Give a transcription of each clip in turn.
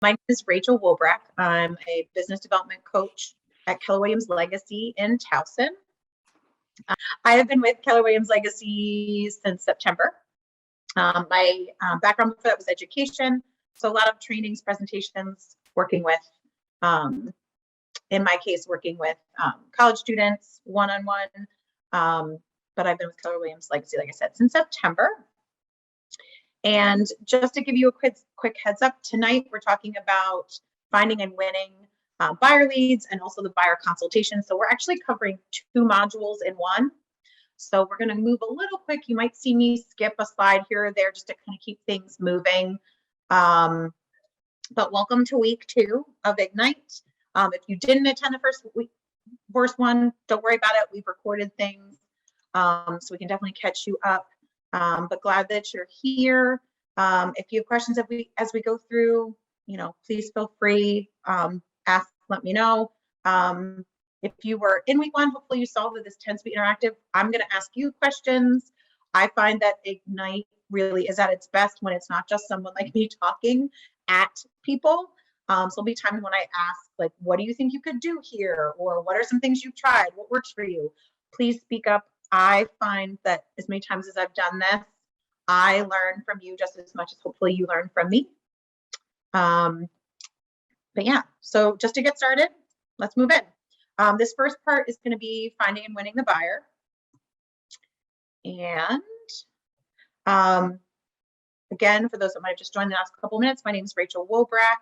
My name is Rachel Wobrack. I'm a business development coach at Keller Williams Legacy in Towson. I have been with Keller Williams Legacy since September. My background before that was education, so a lot of trainings, presentations, working with, in my case, working with college students one-on-one. But I've been with Keller Williams Legacy, like I said, since September. And just to give you a quick heads up, tonight we're talking about finding and winning buyer leads and also the buyer consultation. So we're actually covering 2 modules in one. So we're going to move a little quick. You might see me skip a slide here or there just to kind of keep things moving. But welcome to week 2 of Ignite. If you didn't attend the first one, don't worry about it. We've recorded things, so we can definitely catch you up. But glad that you're here. If you have questions as we go through, please feel free, ask, let me know. If you were in week 1, hopefully you saw that this tends to be interactive. I'm going to ask you questions. I find that Ignite really is at its best when it's not just someone like me talking at people. So there'll be times when I ask, like, what do you think you could do here? Or what are some things you've tried? What works for you? Please speak up. I find that as many times as I've done this, I learn from you just as much as hopefully you learn from me. But yeah, so just to get started, let's move in. This first part is going to be finding and winning the buyer. And again, for those that might have just joined the last couple minutes, my name is Rachel Wobrack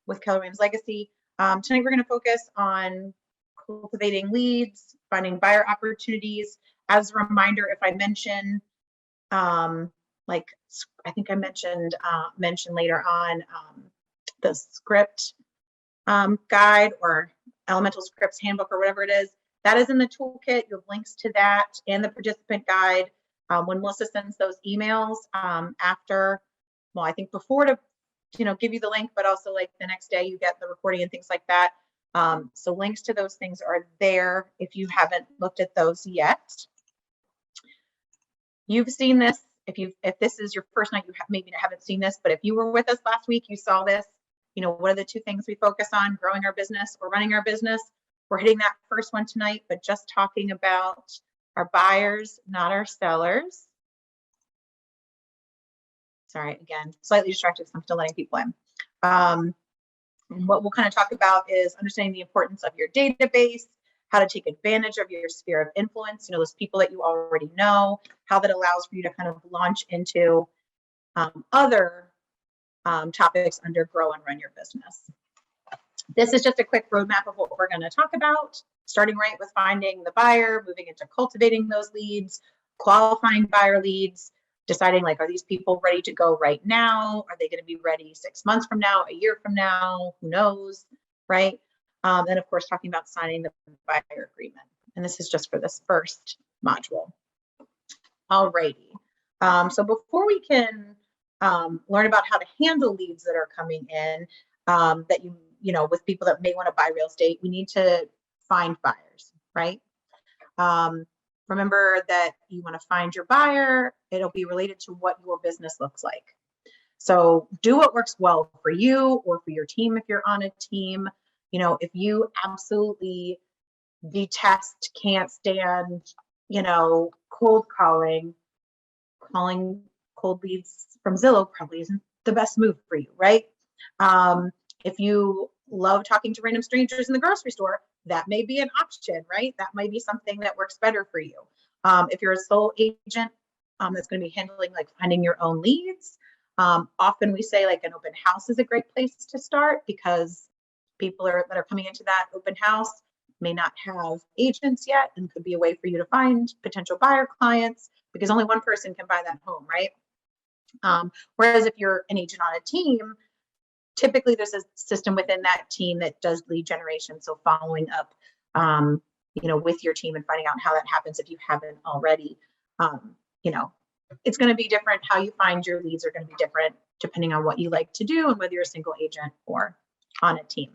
with Keller Williams Legacy. Tonight we're going to focus on cultivating leads, finding buyer opportunities. As a reminder, if I mention, like I think I mentioned later on the script guide or Elemental Scripts Handbook or whatever it is, that is in the toolkit. You have links to that and the participant guide. When Melissa sends those emails after, well, I think before to give you the link, but also like the next day you get the recording and things like that. So links to those things are there if you haven't looked at those yet. You've seen this. If this is your first night, you maybe haven't seen this, but if you were with us last week, you saw this. What are the 2 things we focus on? Growing our business or running our business. We're hitting that first one tonight, but just talking about our buyers, not our sellers. Sorry, again, slightly distracted because I'm still letting people in. And what we'll kind of talk about is understanding the importance of your database, how to take advantage of your sphere of influence, those people that you already know, how that allows for you to kind of launch into other topics under grow and run your business. This is just a quick roadmap of what we're going to talk about, starting right with finding the buyer, moving into cultivating those leads, qualifying buyer leads, deciding like, are these people ready to go right now? Are they going to be ready 6 months from now, a year from now? Who knows, right? And of course, talking about signing the buyer agreement. And this is just for this first module. Alrighty. So before we can learn about how to handle leads that are coming in, that with people that may want to buy real estate, we need to find buyers, right? Remember that you want to find your buyer. It'll be related to what your business looks like. So do what works well for you or for your team if you're on a team. If you absolutely detest, can't stand, cold calling cold leads from Zillow probably isn't the best move for you, right? If you love talking to random strangers in the grocery store, that may be an option, right? That might be something that works better for you. If you're a sole agent, that's going to be handling like finding your own leads. Often we say like an open house is a great place to start because people that are coming into that open house may not have agents yet and could be a way for you to find potential buyer clients because only one person can buy that home, right? Whereas if you're an agent on a team, typically there's a system within that team that does lead generation. So following up, with your team and finding out how that happens if you haven't already, it's going to be different. How you find your leads are going to be different depending on what you like to do and whether you're a single agent or on a team.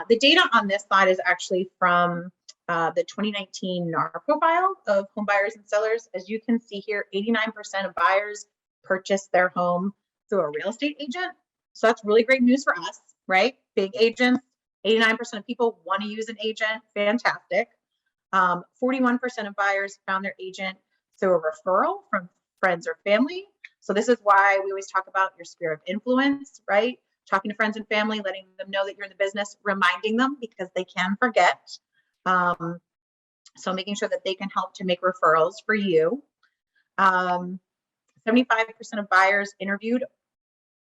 The data on this slide is actually from the 2019 NAR profile of home buyers and sellers. As you can see here, 89% of buyers purchase their home through a real estate agent. So that's really great news for us, right? Big agents, 89% of people want to use an agent. Fantastic. 41% of buyers found their agent through a referral from friends or family. So this is why we always talk about your sphere of influence, right? Talking to friends and family, letting them know that you're in the business, reminding them because they can forget. So making sure that they can help to make referrals for you. 75% of buyers interviewed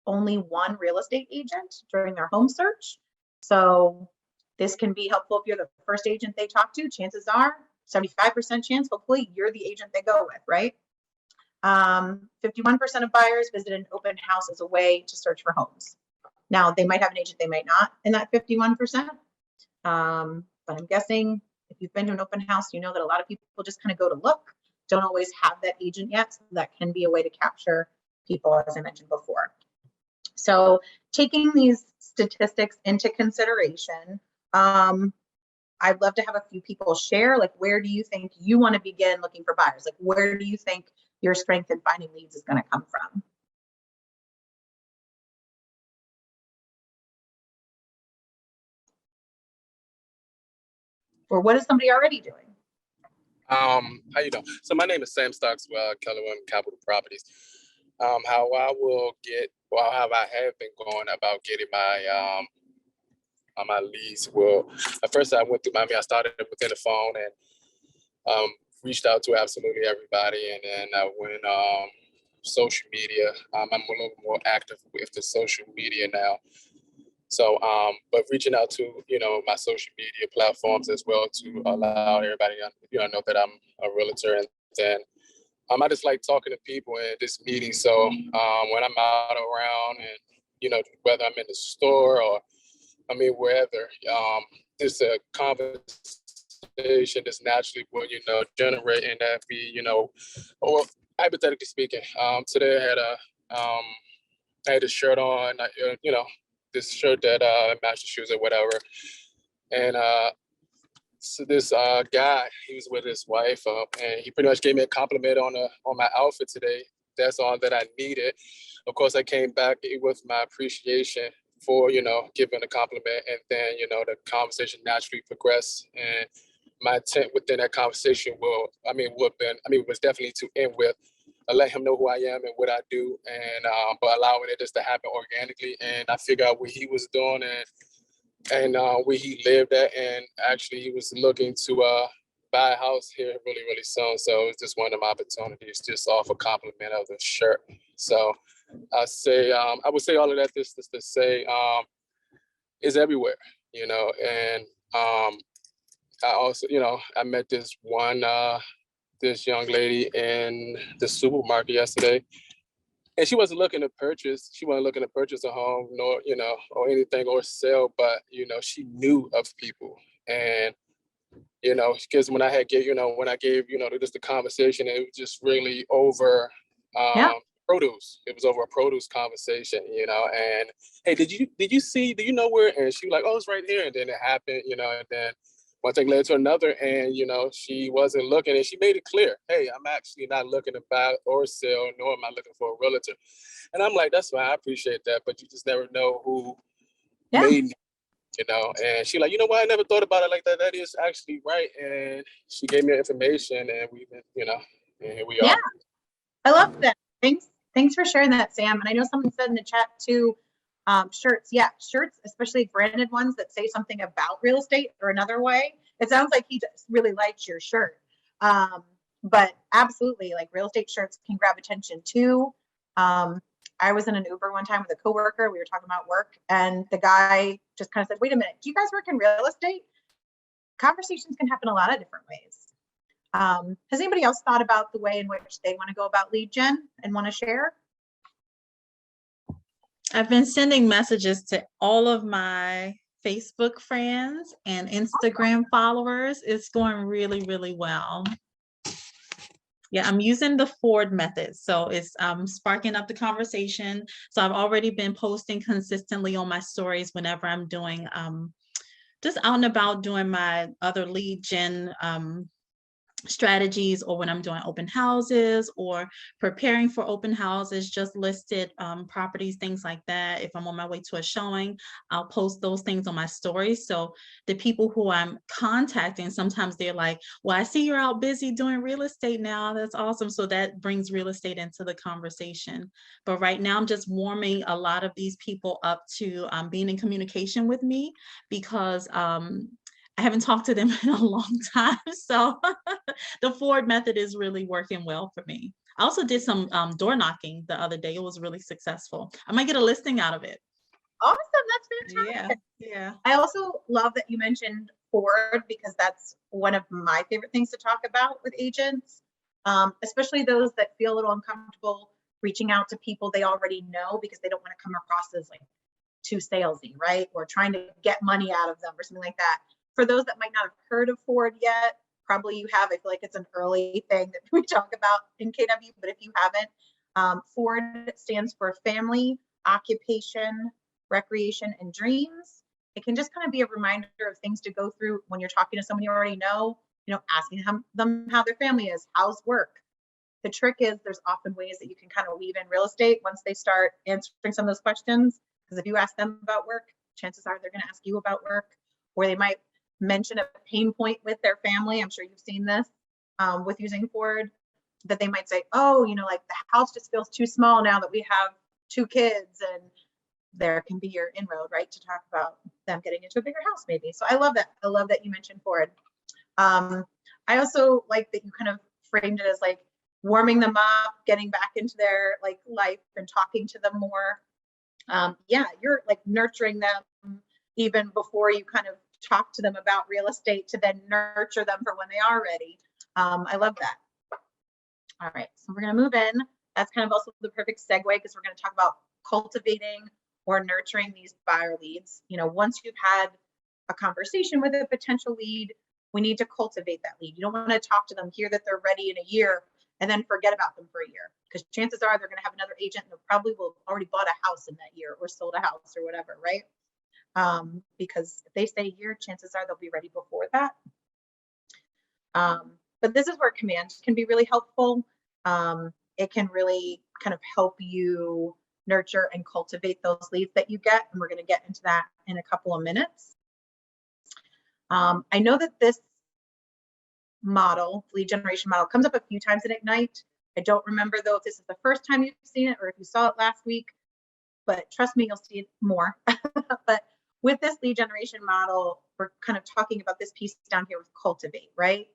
only one real estate agent during their home search. So this can be helpful if you're the first agent they talk to. Chances are 75% chance, hopefully you're the agent they go with, right? 51% of buyers visit an open house as a way to search for homes. Now they might have an agent, they might not in that 51%. But I'm guessing if you've been to an open house, you know that a lot of people just kind of go to look, don't always have that agent yet. So that can be a way to capture people, as I mentioned before. So taking these statistics into consideration, I'd love to have a few people share, like, where do you think you want to begin looking for buyers? Like, where do you think your strength in finding leads is going to come from? Or what is somebody already doing? How you doing? So my name is Sam Stockwell, Keller Williams Capital Properties. How I will get, well, how I have been going about getting my my leads. Well, at first I went through I started within the phone and reached out to absolutely everybody, and then I went social media. I'm a little more active with the social media now. So, but reaching out to, my social media platforms as well to allow everybody, know that I'm a realtor. And then I just like talking to people and just meeting. So when I'm out around and, whether I'm in the store or wherever, just a conversation just naturally will, generate, and that be, or hypothetically speaking, today I had a shirt on, this shirt that matched the shoes or whatever. And so this guy, he was with his wife, and he pretty much gave me a compliment on my outfit today. That's all that I needed. Of course, I came back with my appreciation for, giving a compliment, and then, the conversation naturally progressed. And my intent within that conversation was definitely to end with, let him know who I am and what I do, and but allowing it just to happen organically. And I figured out what he was doing and where he lived at, and actually he was looking to buy a house here really, really soon. So it was just one of my opportunities, just off a compliment of the shirt. So I would say all of that just to say is everywhere, and I also, I met this young lady in the supermarket yesterday, and she wasn't looking to purchase. She wasn't looking to purchase a home, nor or anything, or sell. But she knew of people, and because when I gave just the conversation, it was just really over produce. It was over a produce conversation, And hey, did you see? Do you know where? And she was like, oh, it's right here. And then it happened, and then one thing led to another, and she wasn't looking, and she made it clear, hey, I'm actually not looking to buy or sell, nor am I looking for a realtor. And I'm like, that's fine, I appreciate that, but you just never know who made me, And she like, you know what, I never thought about it like that. That is actually right. And she gave me information, and we've been, and here we are. I love that. Thanks for sharing that, Sam. And I know someone said in the chat too, shirts. Yeah, shirts, especially branded ones that say something about real estate or another way. It sounds like he just really likes your shirt. But absolutely, like, real estate shirts can grab attention too. I was in an Uber one time with a coworker. We were talking about work, and the guy just kind of said, wait a minute, do you guys work in real estate? Conversations can happen a lot of different ways. Has anybody else thought about the way in which they want to go about lead gen and want to share? I've been sending messages to all of my Facebook friends and Instagram followers. It's going really, really well. Yeah, I'm using the Ford method. So it's sparking up the conversation. So I've already been posting consistently on my stories whenever I'm doing just out and about doing my other lead gen strategies, or when I'm doing open houses or preparing for open houses, just listed properties, things like that. If I'm on my way to a showing, I'll post those things on my stories. So the people who I'm contacting, sometimes they're like, well, I see you're out busy doing real estate now. That's awesome. So that brings real estate into the conversation. But right now I'm just warming a lot of these people up to being in communication with me, because I haven't talked to them in a long time. So the Ford method is really working well for me. I also did some door knocking the other day. It was really successful. I might get a listing out of it. Awesome. That's fantastic. Yeah. I also love that you mentioned Ford, because that's one of my favorite things to talk about with agents, especially those that feel a little uncomfortable reaching out to people they already know, because they don't want to come across as like too salesy, right? Or trying to get money out of them or something like that. For those that might not have heard of Ford yet, probably you have. I feel like it's an early thing that we talk about in KW, but if you haven't, Ford stands for Family, Occupation, Recreation, and Dreams. It can just kind of be a reminder of things to go through when you're talking to someone you already know, asking them how their family is, how's work. The trick is there's often ways that you can kind of weave in real estate once they start answering some of those questions. Because if you ask them about work, chances are they're going to ask you about work, or they might mention a pain point with their family. I'm sure you've seen this with using Ford, that they might say, oh, like the house just feels too small now that we have 2 kids, and there can be your inroad, right, to talk about them getting into a bigger house maybe. So I love that. I love that you mentioned Ford. I also like that you kind of framed it as like warming them up, getting back into their like life and talking to them more. Yeah, you're like nurturing them even before you kind of talk to them about real estate, to then nurture them for when they are ready. I love that. All right, so we're going to move in. That's kind of also the perfect segue, because we're going to talk about cultivating or nurturing these buyer leads. Once you've had a conversation with a potential lead, we need to cultivate that lead. You don't want to talk to them, hear that they're ready in a year, and then forget about them for a year, because chances are they're going to have another agent and they probably will have already bought a house in that year or sold a house or whatever, right? Because if they say a year, chances are they'll be ready before that. But this is where command can be really helpful. It can really kind of help you nurture and cultivate those leads that you get. And we're going to get into that in a couple of minutes. I know that this model, lead generation model, comes up a few times in Ignite. I don't remember though if this is the first time you've seen it or if you saw it last week, but trust me, you'll see it more. But with this lead generation model, we're kind of talking about this piece down here with cultivate, right?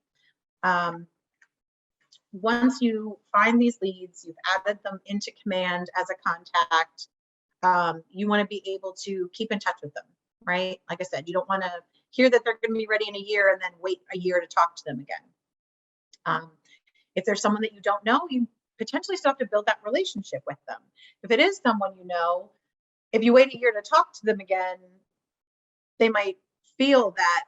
Once you find these leads, you've added them into command as a contact, you want to be able to keep in touch with them, right? Like I said, you don't want to hear that they're going to be ready in a year and then wait a year to talk to them again. If there's someone that you don't know, you potentially still have to build that relationship with them. If it is someone you know, if you wait a year to talk to them again, they might feel that,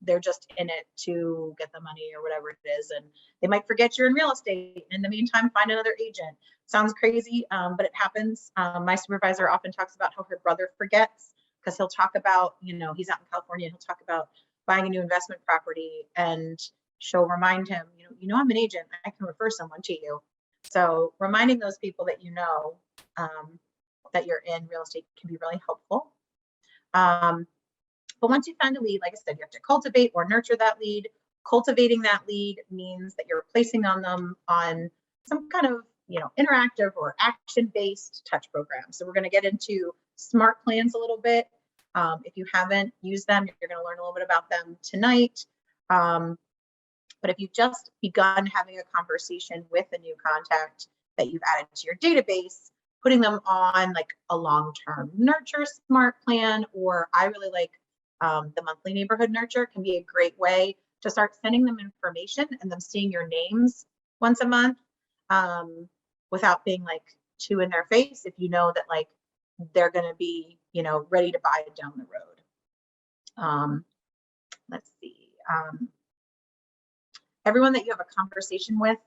they're just in it to get the money or whatever it is. And they might forget you're in real estate. In the meantime, find another agent. Sounds crazy, but it happens. My supervisor often talks about how her brother forgets, because he'll talk about, he's out in California, and he'll talk about buying a new investment property, and she'll remind him, I'm an agent, I can refer someone to you. So reminding those people that that you're in real estate can be really helpful. But once you find a lead, like I said, you have to cultivate or nurture that lead. Cultivating that lead means that you're placing on them on some kind of, interactive or action-based touch program. So we're going to get into SMART plans a little bit. If you haven't used them, you're going to learn a little bit about them tonight. But if you've just begun having a conversation with a new contact that you've added to your database, putting them on like a long-term nurture SMART plan, or I really like the monthly neighborhood nurture, can be a great way to start sending them information and them seeing your names once a month, without being like too in their face, if you know that like they're going to be, ready to buy it down the road. Let's see. Everyone that you have a conversation with,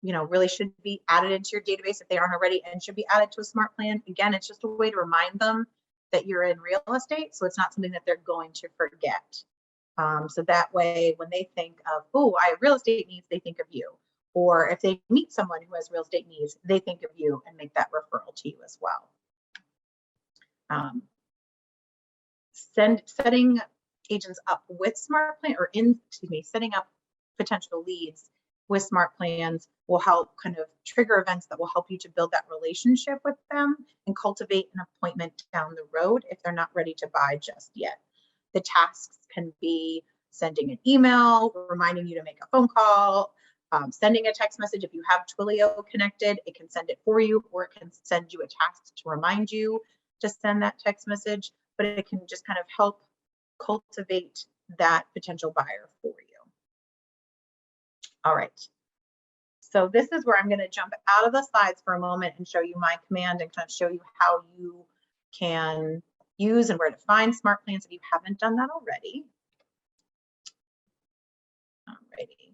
really should be added into your database if they aren't already, and should be added to a SMART plan. Again, it's just a way to remind them that you're in real estate, so it's not something that they're going to forget. So that way, when they think of, oh, I have real estate needs, they think of you. Or if they meet someone who has real estate needs, they think of you and make that referral to you as well. Setting agents up with smart plan or setting up potential leads with smart plans will help kind of trigger events that will help you to build that relationship with them and cultivate an appointment down the road if they're not ready to buy just yet. The tasks can be sending an email, reminding you to make a phone call, sending a text message. If you have Twilio connected, it can send it for you, or it can send you a task to remind you to send that text message, but it can just kind of help cultivate that potential buyer for you. All right. So this is where I'm going to jump out of the slides for a moment and show you my command and kind of show you how you can use and where to find smart plans if you haven't done that already. Alrighty.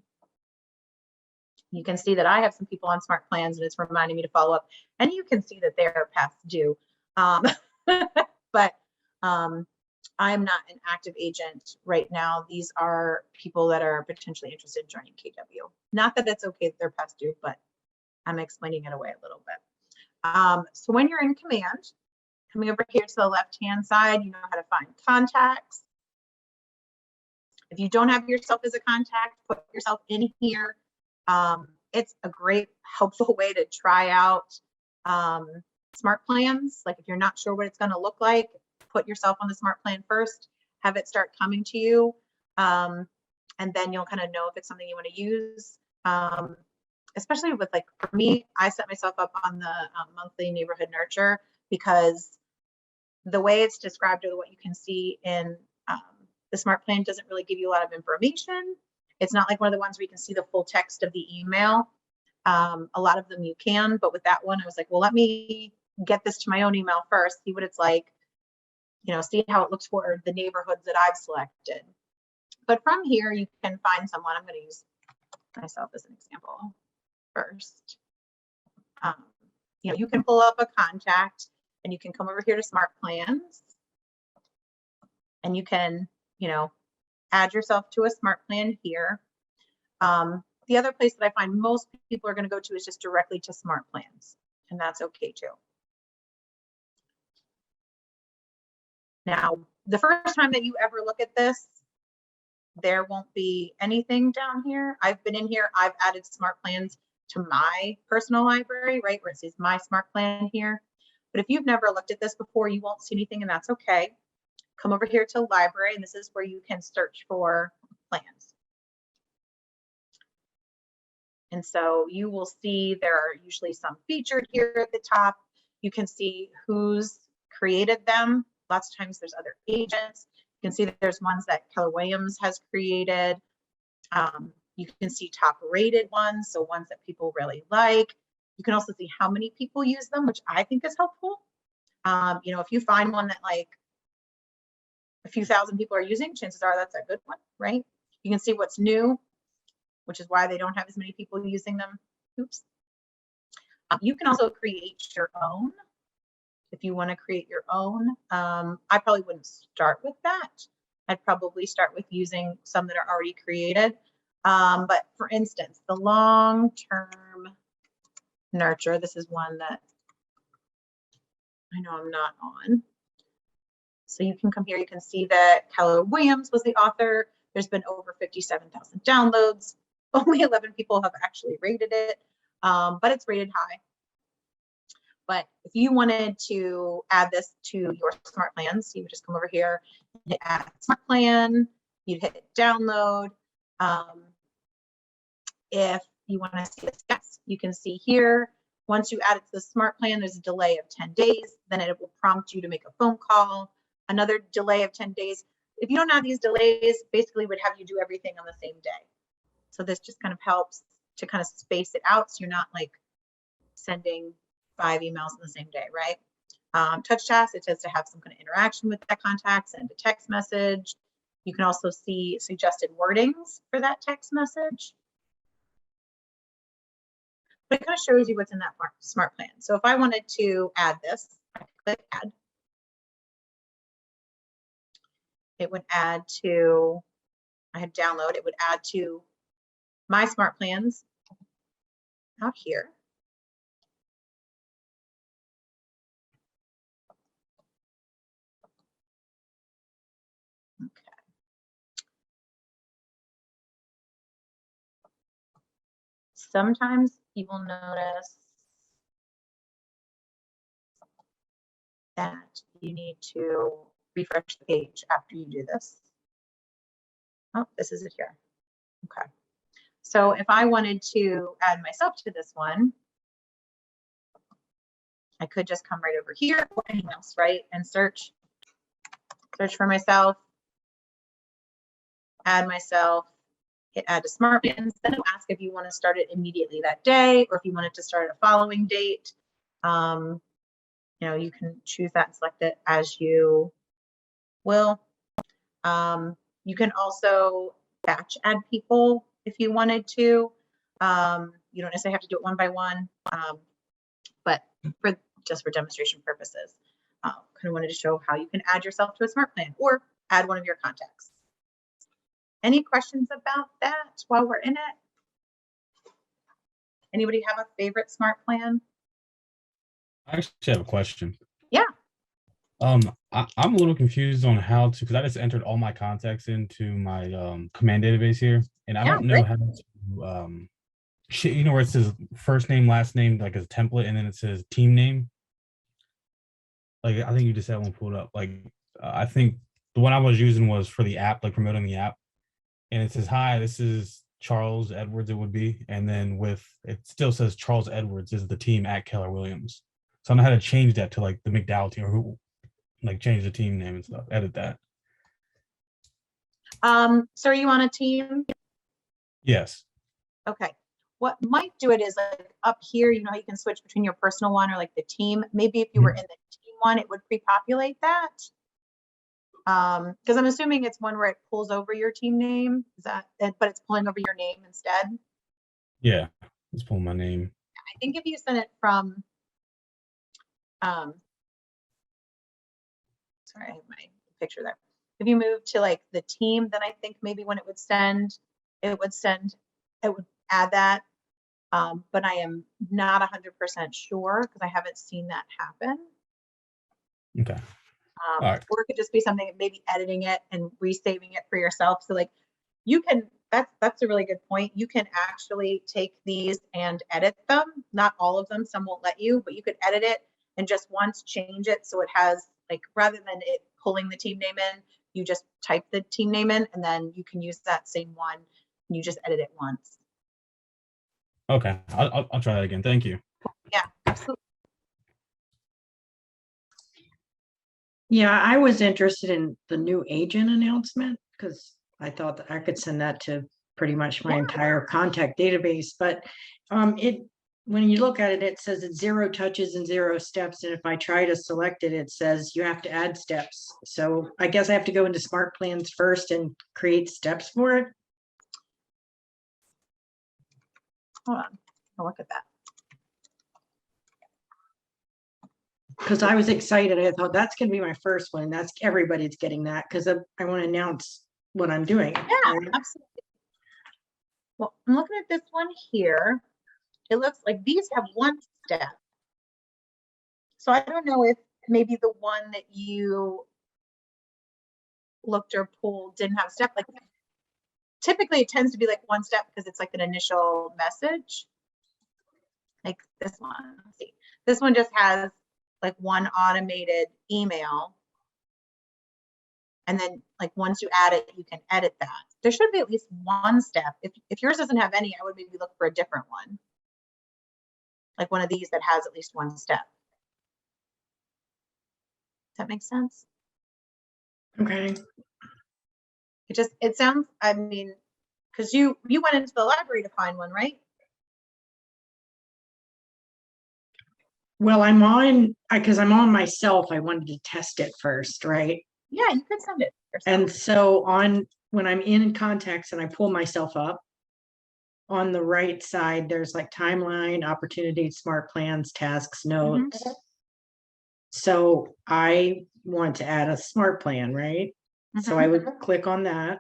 You can see that I have some people on smart plans and it's reminding me to follow up, and you can see that they're past due. But I'm not an active agent right now. These are people that are potentially interested in joining KW. Not that it's okay that they're past due, but I'm explaining it away a little bit. So when you're in command, coming over here to the left-hand side, you know how to find contacts. If you don't have yourself as a contact, put yourself in here. It's a great, helpful way to try out smart plans. Like if you're not sure what it's going to look like, put yourself on the smart plan first, have it start coming to you, and then you'll kind of know if it's something you want to use. Especially with, like, for me, I set myself up on the monthly neighborhood nurture because the way it's described or what you can see in the smart plan doesn't really give you a lot of information. It's not like one of the ones where you can see the full text of the email. A lot of them you can, but with that one, I was like, well, let me get this to my own email first, see what it's like, you know, see how it looks for the neighborhoods that I've selected. But from here, you can find someone. I'm going to use myself as an example first. You know, you can pull up a contact and you can come over here to smart plans and you can, you know, add yourself to a smart plan here. The other place that I find most people are going to go to is just directly to smart plans, and that's okay too. Now, the first time that you ever look at this, there won't be anything down here. I've been in here, I've added smart plans to my personal library, right, where it says my smart plan here. But if you've never looked at this before, you won't see anything, and that's okay. Come over here to library, and this is where you can search for plans. And so you will see there are usually some featured here at the top. You can see who's created them. Lots of times there's other agents. You can see that there's ones that Keller Williams has created. You can see top rated ones, so ones that people really like. You can also see how many people use them, which I think is helpful. You know, if you find one that like a few thousand people are using, chances are that's a good one, right? You can see what's new, which is why they don't have as many people using them. Oops. You can also create your own. If you want to create your own, I probably wouldn't start with that. I'd probably start with using some that are already created. But for instance, the long-term nurture, this is one that I know I'm not on. So you can come here, you can see that Keller Williams was the author. There's been over 57,000 downloads. Only 11 people have actually rated it, but it's rated high. But if you wanted to add this to your smart plans, you would just come over here and hit add smart plan. You'd hit download. If you want to see the stats, you can see here, once you add it to the smart plan, there's a delay of 10 days. Then it will prompt you to make a phone call. Another delay of 10 days. If you don't have these delays, basically would have you do everything on the same day. So this just kind of helps to kind of space it out so you're not like sending 5 emails in the same day, right? Touch task, it says to have some kind of interaction with that contact, send a text message. You can also see suggested wordings for that text message. But it kind of shows you what's in that smart plan. So if I wanted to add this, I could click add. It would add to I had download, it would add to my smart plans out here. Okay. Sometimes you will notice that you need to refresh the page after you do this. Oh, this is it here. Okay. So if I wanted to add myself to this one, I could just come right over here or anything else, right? And search for myself, add myself, hit add to smart plans. Then it'll ask if you want to start it immediately that day or if you want it to start at a following date. You know, you can choose that and select it as you will. You can also batch add people if you wanted to. You don't necessarily have to do it one by one, but just for demonstration purposes. Kind of wanted to show how you can add yourself to a smart plan or add one of your contacts. Any questions about that while we're in it? Anybody have a favorite smart plan? I actually have a question. Yeah. I'm a little confused on how to, because I just entered all my contacts into my command database here, and I don't know how to, you know, where it says first name, last name, like as a template, and then it says team name. Like I think you just had one pulled up. Like I think the one I was using was for the app, like promoting the app, and it says, "Hi, this is Charles Edwards." It would be, and then with it still says Charles Edwards is the team at Keller Williams. So I don't know how to change that to like the McDowell team, or who, like change the team name and stuff. Edit that. So are you on a team? Yes. Okay. What might do it is like up here, you know, how you can switch between your personal one or like the team. Maybe if you were in the team one, it would pre-populate that. Because I'm assuming it's one where it pulls over your team name. Is that it? But it's pulling over your name instead. Yeah. Let's pull my name. I think if you send it from, sorry, I have my picture there. If you move to like the team, then I think maybe when it would add that. But I am not 100% sure because I haven't seen that happen. Okay. Right. Or it could just be something, maybe editing it and resaving it for yourself. So like you can, that's a really good point. You can actually take these and edit them. Not all of them, some won't let you, but you could edit it and just once change it. So it has like, rather than it pulling the team name in, you just type the team name in and then you can use that same one and you just edit it once. Okay. I'll try that again. Thank you. Yeah, absolutely. Yeah, I was interested in the new agent announcement because I thought that I could send that to pretty much my entire contact database. But when you look at it, it says it's 0 touches and 0 steps. And if I try to select it, it says you have to add steps. So I guess I have to go into smart plans first and create steps for it. Hold on, I'll look at that. Because I was excited. I thought that's going to be my first one. That's everybody's getting that because I want to announce what I'm doing. Yeah, absolutely. Well, I'm looking at this one here. It looks like these have one step. So I don't know if maybe the one that you looked or pulled didn't have a step. Like typically it tends to be like one step because it's like an initial message. Like this one, let's see. This one just has like one automated email. And then like once you add it, you can edit that. There should be at least one step. If yours doesn't have any, I would maybe look for a different one. Like one of these that has at least one step. Does that make sense? Okay. It sounds, I mean, because you went into the library to find one, right? Well, I'm on myself. I wanted to test it first, right? Yeah, you could send it yourself. And so when I'm in contacts and I pull myself up, on the right side, there's like timeline, opportunities, smart plans, tasks, notes. So I want to add a smart plan, right? So I would click on that.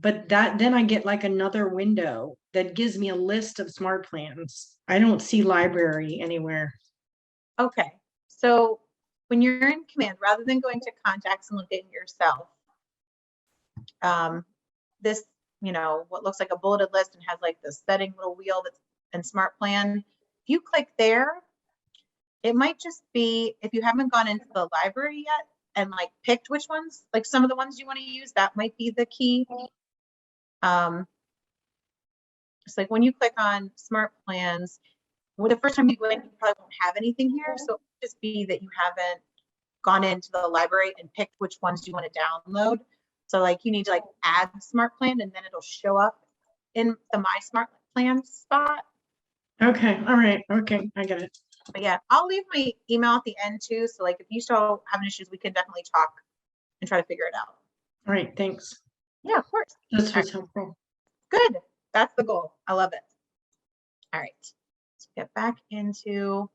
but then I get like another window that gives me a list of smart plans. I don't see library anywhere. Okay, so when you're in command, rather than going to contacts and looking at yourself, this, what looks like a bulleted list and has like this setting little wheel that's and smart plan. If you click there, it might just be, if you haven't gone into the library yet and like picked which ones, like some of the ones you want to use, that might be the key. It's like when you click on smart plans, well, the first time you go in, you probably won't have anything here. So it might just be that you haven't gone into the library and picked which ones you want to download. So like you need to like add smart plan and then it'll show up in the My Smart Plan spot. Okay, all right, okay, I get it. But yeah, I'll leave my email at the end too. So like if you still having issues, we can definitely talk and try to figure it out. All right, thanks. Yeah, of course. This was helpful. Good. That's the goal. I love it. All right. Let's get back into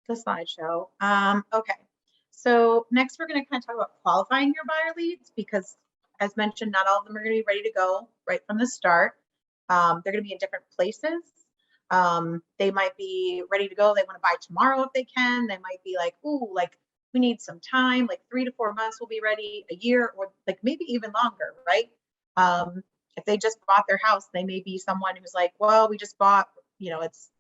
the slideshow. Okay. So next we're going to kind of talk about qualifying your buyer leads because as mentioned, not all of them are going to be ready to go right from the start. They're going to be in different places. They might be ready to go. They want to buy tomorrow if they can. They might be like, ooh, like we need some time, like 3 to 4 months will be ready, a year, or like maybe even longer, right? If they just bought their house, they may be someone who's like, well, we just bought, it's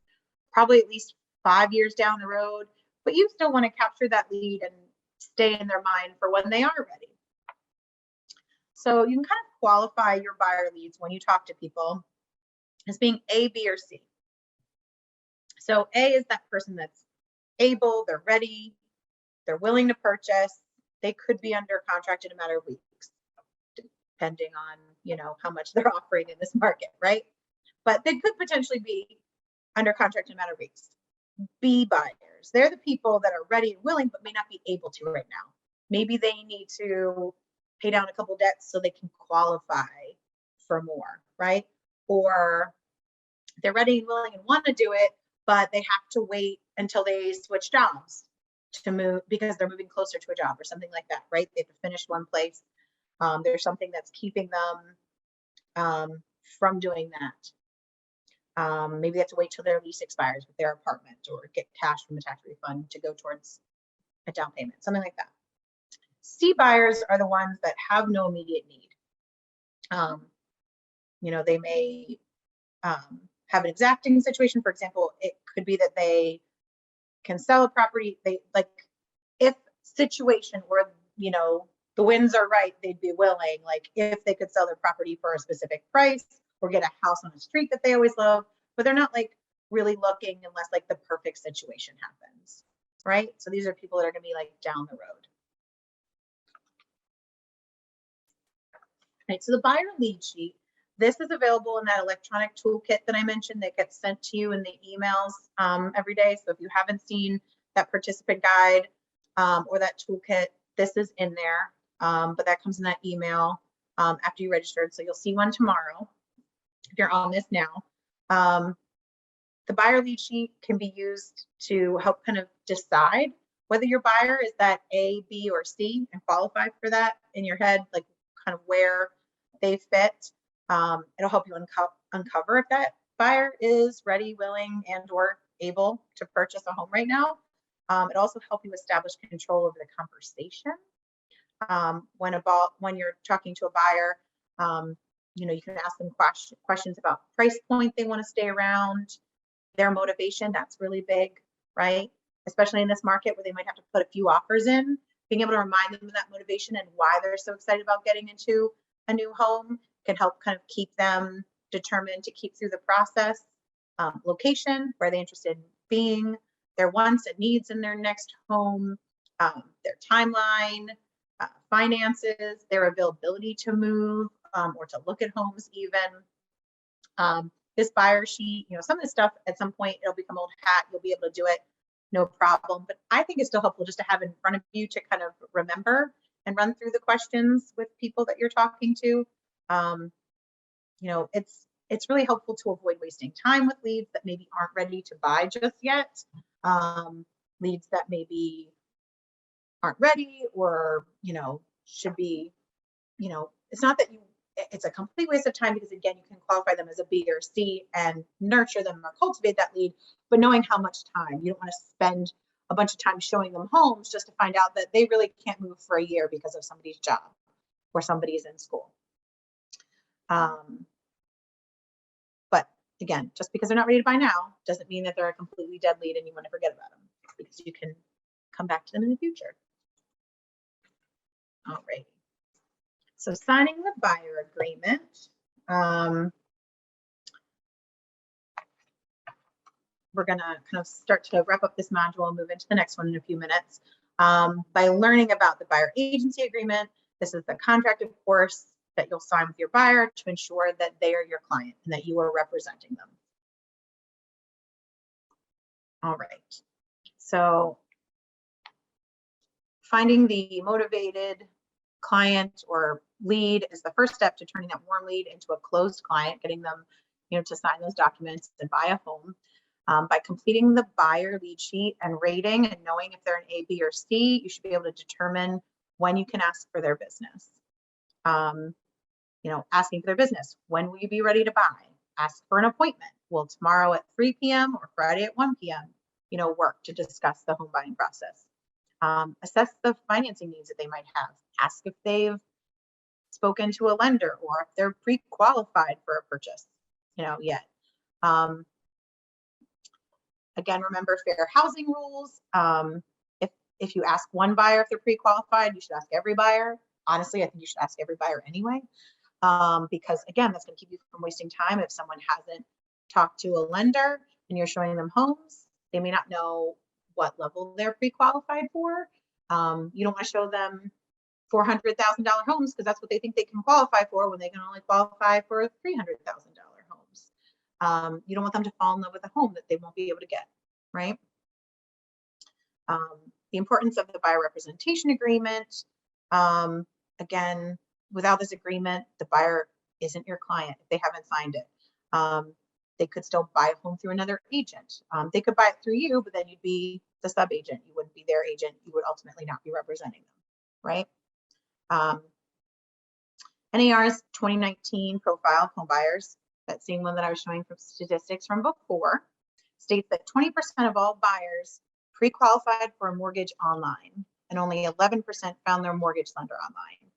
probably at least 5 years down the road, but you still want to capture that lead and stay in their mind for when they are ready. So you can kind of qualify your buyer leads when you talk to people as being A, B, or C. So A is that person that's able, they're ready, they're willing to purchase. They could be under contract in a matter of weeks, depending on, how much they're offering in this market, right? But they could potentially be under contract in a matter of weeks. B buyers, they're the people that are ready and willing, but may not be able to right now. Maybe they need to pay down a couple debts so they can qualify for more, right? Or they're ready and willing and want to do it, but they have to wait until they switch jobs to move because they're moving closer to a job or something like that, right? They have to finish one place. There's something that's keeping them from doing that. Maybe they have to wait till their lease expires with their apartment or get cash from a tax refund to go towards a down payment, something like that. C buyers are the ones that have no immediate need. They may have an exacting situation. For example, it could be that they can sell a property. They like if situation where, the winds are right, they'd be willing, like if they could sell their property for a specific price or get a house on the street that they always love, but they're not like really looking unless like the perfect situation happens, right? So these are people that are going to be like down the road. Right, so the buyer lead sheet, this is available in that electronic toolkit that I mentioned that gets sent to you in the emails every day. So if you haven't seen that participant guide or that toolkit, this is in there, but that comes in that email after you registered. So you'll see one tomorrow if you're on this now. The buyer lead sheet can be used to help kind of decide whether your buyer is that A, B, or C and qualify for that in your head, like kind of where they fit. It'll help you uncover if that buyer is ready, willing, and or able to purchase a home right now. It also helps you establish control over the conversation. When you're talking to a buyer, you can ask them questions about price point they want to stay around, their motivation. That's really big, right? Especially in this market where they might have to put a few offers in, being able to remind them of that motivation and why they're so excited about getting into a new home can help kind of keep them determined to keep through the process. Location, where they're interested in being, their wants and needs in their next home, their timeline, finances, their availability to move or to look at homes even. This buyer sheet, some of this stuff at some point it'll become old hat. You'll be able to do it, no problem. But I think it's still helpful just to have in front of you to kind of remember and run through the questions with people that you're talking to. It's really helpful to avoid wasting time with leads that maybe aren't ready to buy just yet. Leads that maybe aren't ready or, should be, it's not that you it's a complete waste of time because again, you can qualify them as a B or C and nurture them or cultivate that lead, but knowing how much time, you don't want to spend a bunch of time showing them homes just to find out that they really can't move for a year because of somebody's job or somebody's in school. But again, just because they're not ready to buy now doesn't mean that they're a completely dead lead and you want to forget about them, because you can come back to them in the future. All right. So signing the buyer agreement. We're going to kind of start to wrap up this module and move into the next one in a few minutes. By learning about the buyer agency agreement, this is the contract, of course, that you'll sign with your buyer to ensure that they are your client and that you are representing them. All right. So finding the motivated client or lead is the first step to turning that warm lead into a closed client, getting them, to sign those documents and buy a home. By completing the buyer lead sheet and rating and knowing if they're an A, B, or C, you should be able to determine when you can ask for their business. Asking for their business. When will you be ready to buy? Ask for an appointment. Will tomorrow at 3 p.m. or Friday at 1 p.m., work to discuss the home buying process. Assess the financing needs that they might have. Ask if they've spoken to a lender or if they're pre-qualified for a purchase, yet. Again, remember fair housing rules. If you ask one buyer if they're pre-qualified, you should ask every buyer. Honestly, I think you should ask every buyer anyway, because again, that's going to keep you from wasting time. If someone hasn't talked to a lender and you're showing them homes, they may not know what level they're pre-qualified for. You don't want to show them $400,000 homes because that's what they think they can qualify for when they can only qualify for $300,000 homes. You don't want them to fall in love with a home that they won't be able to get, right? The importance of the buyer representation agreement. Again, without this agreement, the buyer isn't your client if they haven't signed it. They could still buy a home through another agent. They could buy it through you, but then you'd be the sub agent. You wouldn't be their agent. You would ultimately not be representing them, right? NAR's 2019 profile of home buyers, that same one that I was showing from statistics from before, states that 20% of all buyers pre-qualified for a mortgage online, and only 11% found their mortgage lender online.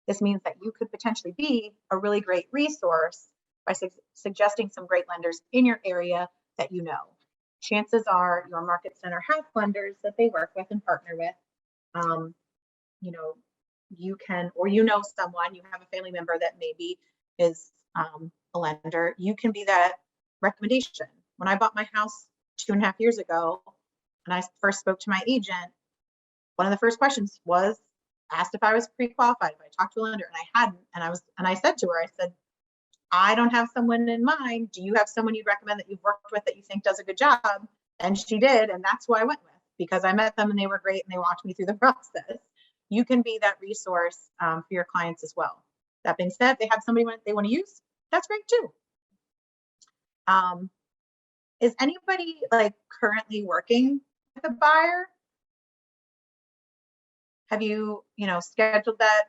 This means that you could potentially be a really great resource by suggesting some great lenders in your area that you know. Chances are your market center has lenders that they work with and partner with. You can, or someone, you have a family member that maybe is a lender, you can be that recommendation. When I bought my house 2.5 years ago, and I first spoke to my agent, one of the first questions was asked if I was pre-qualified, if I talked to a lender, and I hadn't. And I said to her, I said, I don't have someone in mind. Do you have someone you'd recommend that you've worked with that you think does a good job? And she did, and that's who I went with because I met them and they were great and they walked me through the process. You can be that resource for your clients as well. That being said, if they have somebody they want to use, that's great too. Is anybody currently working with a buyer? Have you, scheduled that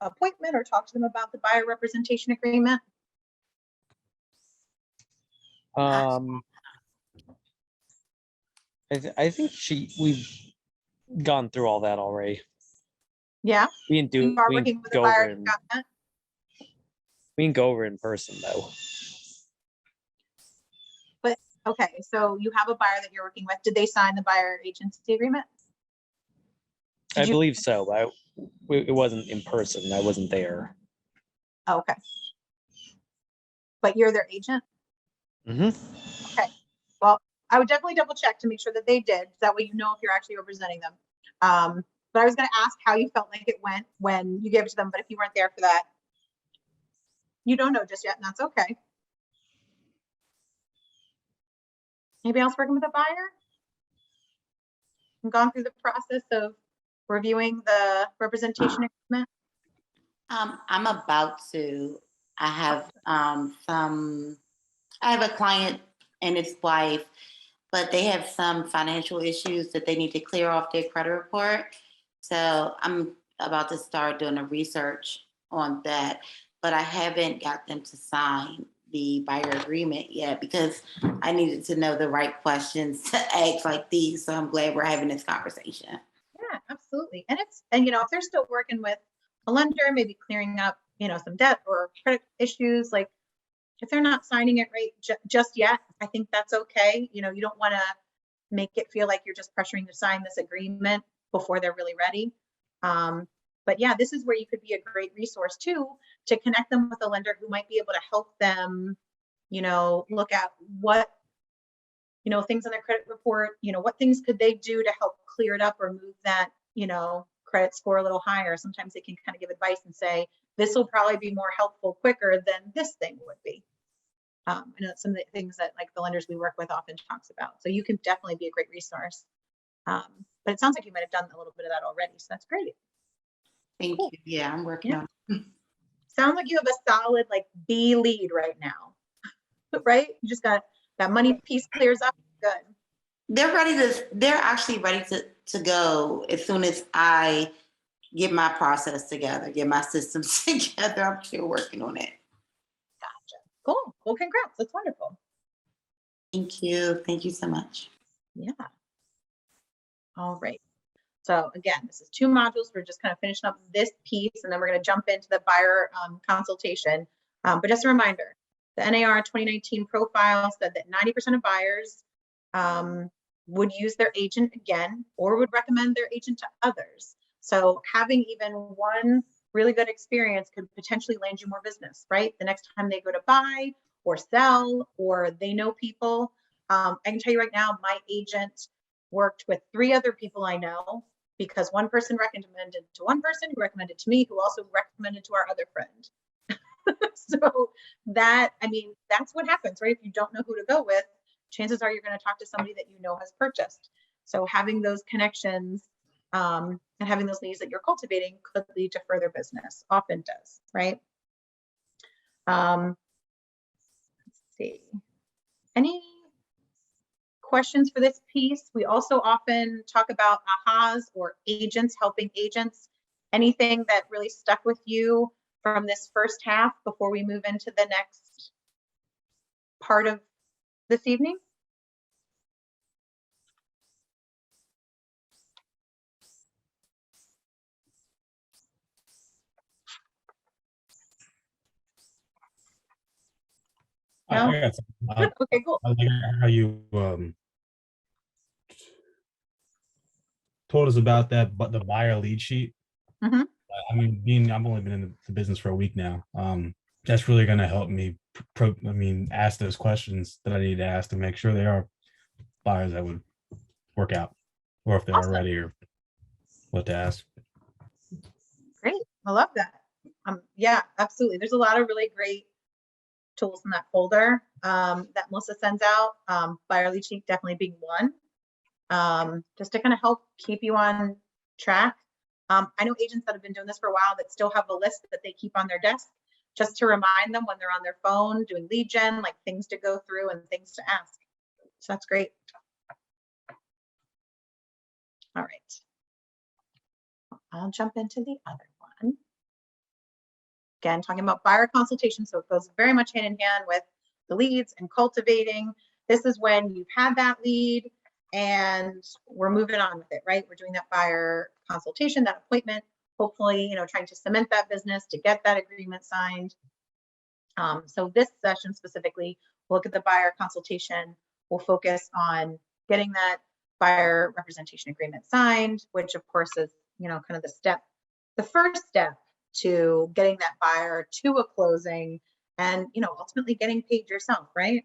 appointment or talked to them about the buyer representation agreement? I think we've gone through all that already. Yeah. We can You are working with a buyer. We can go over in person though. But okay, so you have a buyer that you're working with. Did they sign the buyer agency agreement? I believe so. It wasn't in person. I wasn't there. Oh, okay. But you're their agent? Mm-hmm. Okay. Well, I would definitely double check to make sure that they did. That way you know if you're actually representing them. But I was going to ask how you felt like it went when you gave it to them. But if you weren't there for that, you don't know just yet, and that's okay. Anybody else working with a buyer? And gone through the process of reviewing the representation agreement? I'm about to. I have I have a client and his wife, but they have some financial issues that they need to clear off their credit report. So I'm about to start doing a research on that. but I haven't got them to sign the buyer agreement yet because I needed to know the right questions to ask like these. So I'm glad we're having this conversation. Yeah, absolutely. And if they're still working with a lender, maybe clearing up, some debt or credit issues, like if they're not signing it right just yet, I think that's okay. You don't want to make it feel like you're just pressuring to sign this agreement before they're really ready. But yeah, this is where you could be a great resource too, to connect them with a lender who might be able to help them, look at what, things on their credit report, what things could they do to help clear it up or move that, credit score a little higher. Sometimes they can kind of give advice and say, this will probably be more helpful quicker than this thing would be. I know that's some of the things that like the lenders we work with often talks about. So you can definitely be a great resource. But it sounds like you might have done a little bit of that already. So that's great. Thank Cool. you. Yeah, I'm working on it. Sounds like you have a solid like B lead right now, right? You just got that money piece clears up. Good. They're actually ready to go as soon as I get my process together, get my systems together. I'm still working on it. Gotcha. Cool. Well, congrats. That's wonderful. Thank you. Thank you so much. Yeah. All right. So again, this is 2 modules. We're just kind of finishing up this piece, and then we're going to jump into the buyer consultation. But just a reminder, the NAR 2019 profile said that 90% of buyers would use their agent again or would recommend their agent to others. So having even one really good experience could potentially land you more business, right? The next time they go to buy or sell or they know people. I can tell you right now, my agent worked with 3 other people I know, because one person recommended to one person who recommended to me, who also recommended to our other friend. So that's what happens, right? If you don't know who to go with, chances are you're going to talk to somebody that has purchased. So having those connections and having those leads that you're cultivating could lead to further business. Often does, right? Let's see. Any questions for this piece? We also often talk about ahas or agents helping agents. Anything that really stuck with you from this first half before we move into the next part of this evening? No? I got some. Okay, cool. I like how you told us about that, but the buyer lead sheet. Mhm. I've only been in the business for a week now. That's really going to help me ask those questions that I need to ask to make sure they are buyers that would work out, or if they're Awesome. ready, or what to ask. Great. I love that. Yeah, absolutely. There's a lot of really great tools in that folder that Melissa sends out. Buyer lead sheet definitely being one, just to kind of help keep you on track. I know agents that have been doing this for a while that still have a list that they keep on their desk, just to remind them when they're on their phone doing lead gen, like things to go through and things to ask. So that's great. All right. I'll jump into the other one. Again, talking about buyer consultation. So it goes very much hand in hand with the leads and cultivating. This is when you've had that lead and we're moving on with it, right? We're doing that buyer consultation, that appointment, hopefully, trying to cement that business to get that agreement signed. So this session specifically, we'll look at the buyer consultation. We'll focus on getting that buyer representation agreement signed, which of course is, kind of the first step to getting that buyer to a closing and, ultimately getting paid yourself, right?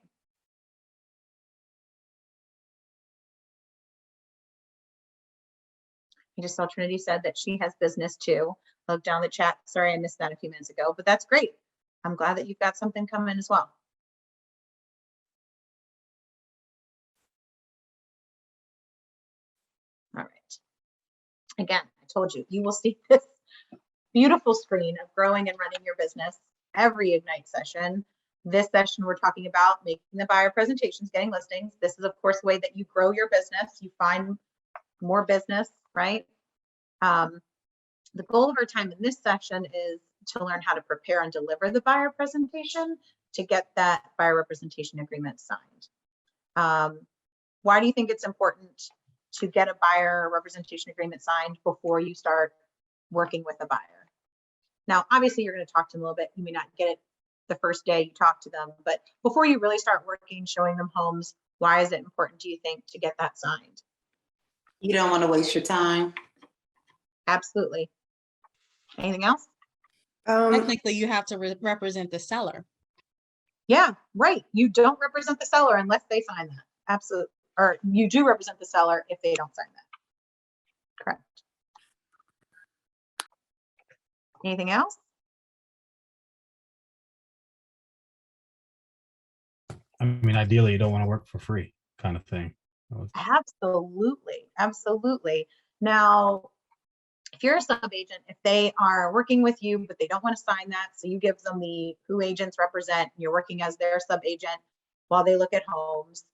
You just saw Trinity said that she has business too. Look down the chat. Sorry, I missed that a few minutes ago, but that's great. I'm glad that you've got something coming as well. All right. Again, I told you, you will see this beautiful screen of growing and running your business every Ignite session. This session, we're talking about making the buyer presentations, getting listings. This is, of course, the way that you grow your business. You find more business, right? The goal of our time in this session is to learn how to prepare and deliver the buyer presentation to get that buyer representation agreement signed. Why do you think it's important to get a buyer representation agreement signed before you start working with a buyer? Now, obviously, you're going to talk to them a little bit. You may not get it the first day you talk to them, but before you really start working, showing them homes, why is it important, do you think, to get that signed? You don't want to waste your time. Absolutely. Anything else? Technically, you have to represent the seller. Yeah, right. You don't represent the seller unless they sign that. Absolutely. Or you do represent the seller if they don't sign that. Correct. Anything else? I mean, ideally, you don't want to work for free, kind of thing. Absolutely. Absolutely. Now, if you're a sub agent, if they are working with you, but they don't want to sign that, so you give them the who agents represent, you're working as their sub agent while they look at homes.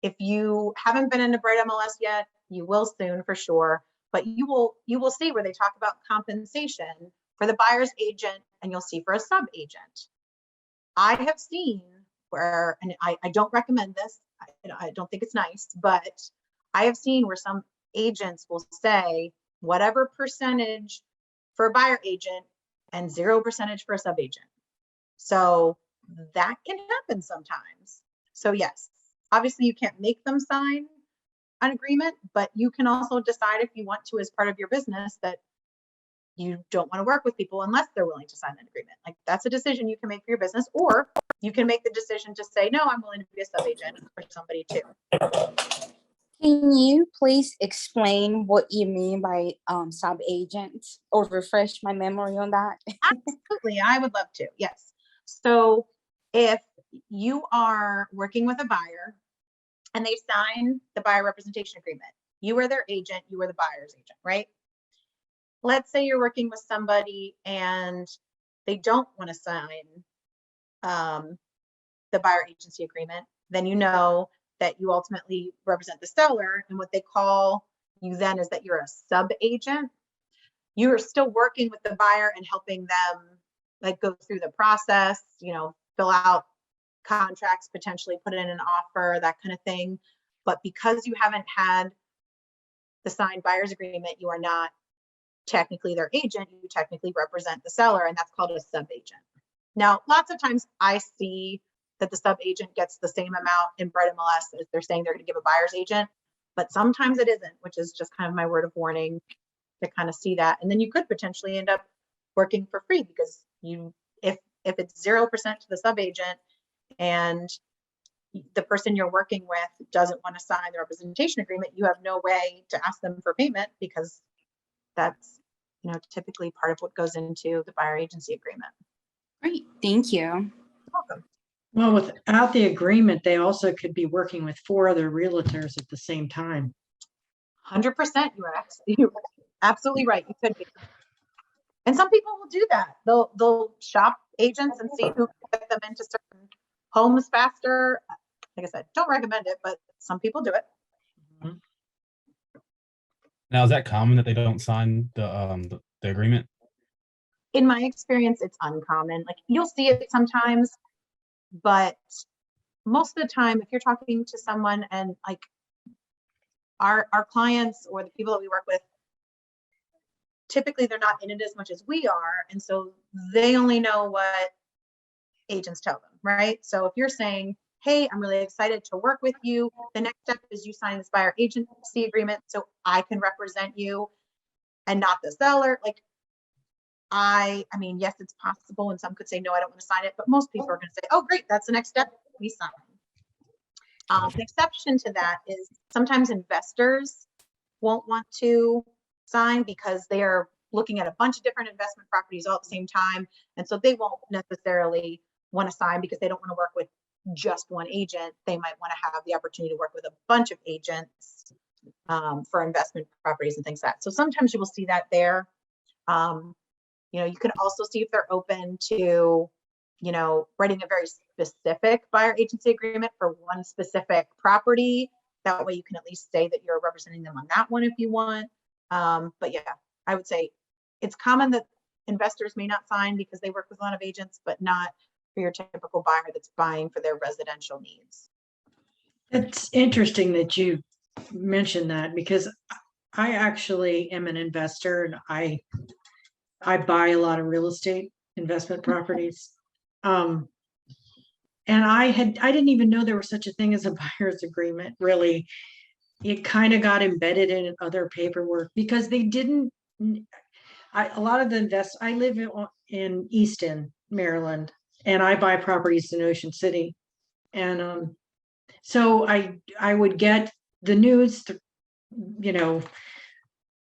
If you haven't been into Bright MLS yet, you will soon for sure, but you will see where they talk about compensation for the buyer's agent, and you'll see for a sub agent. I have seen where, and I don't recommend this, I don't think it's nice, but I have seen where some agents will say whatever percentage for a buyer agent and 0% for a sub agent. So that can happen sometimes. So yes, obviously you can't make them sign an agreement, but you can also decide if you want to, as part of your business, that you don't want to work with people unless they're willing to sign an agreement. Like, that's a decision you can make for your business, or you can make the decision to say, no, I'm willing to be a sub agent for somebody too. Can you please explain what you mean by sub agents, or refresh my memory on that? Absolutely, I would love to. Yes. So if you are working with a buyer and they sign the buyer representation agreement, you are their agent, you are the buyer's agent, right? Let's say you're working with somebody and they don't want to sign the buyer agency agreement, then you know that you ultimately represent the seller, and what they call you then is that you're a sub agent. You are still working with the buyer and helping them like go through the process, you know, fill out contracts, potentially put in an offer, that kind of thing. But because you haven't had the signed buyer's agreement, you are not technically their agent, you technically represent the seller, and that's called a sub agent. Now, lots of times I see that the sub agent gets the same amount in Bright MLS as they're saying they're going to give a buyer's agent, but sometimes it isn't, which is just kind of my word of warning to kind of see that. And then you could potentially end up working for free, because you, if it's 0% to the sub agent and the person you're working with doesn't want to sign the representation agreement, you have no way to ask them for payment, because that's, you know, typically part of what goes into the buyer agency agreement. Great, thank you. You're welcome. Well, without the agreement, they also could be working with 4 other realtors at the same time. 100%, you're absolutely right. You could be. And some people will do that. They'll shop agents and see who can get them into certain homes faster. Like I said, don't recommend it, but some people do it. Now, is that common that they don't sign the agreement? In my experience, it's uncommon. Like, you'll see it sometimes, but most of the time, if you're talking to someone and like our clients or the people that we work with, typically they're not in it as much as we are. And so they only know what agents tell them, right? So if you're saying, hey, I'm really excited to work with you, the next step is you sign this buyer agency agreement so I can represent you and not the seller. Like, I mean, yes, it's possible, and some could say, no, I don't want to sign it, but most people are going to say, oh, great, that's the next step, we sign. An exception to that is sometimes investors won't want to sign because they are looking at a bunch of different investment properties all at the same time, and so they won't necessarily want to sign because they don't want to work with just one agent. They might want to have the opportunity to work with a bunch of agents for investment properties and things like that. So sometimes you will see that there. You know, you can also see if they're open to, you know, writing a very specific buyer agency agreement for one specific property. That way you can at least say that you're representing them on that one if you want. But yeah, I would say it's common that investors may not find because they work with a lot of agents, but not for your typical buyer that's buying for their residential needs. It's interesting that you mentioned that, because I actually am an investor, and I buy a lot of real estate investment properties. And I didn't even know there was such a thing as a buyer's agreement, really. It kind of got embedded in other paperwork because they didn't, a lot of the I live in Easton, Maryland, and I buy properties in Ocean City. And so I would get the news, you know,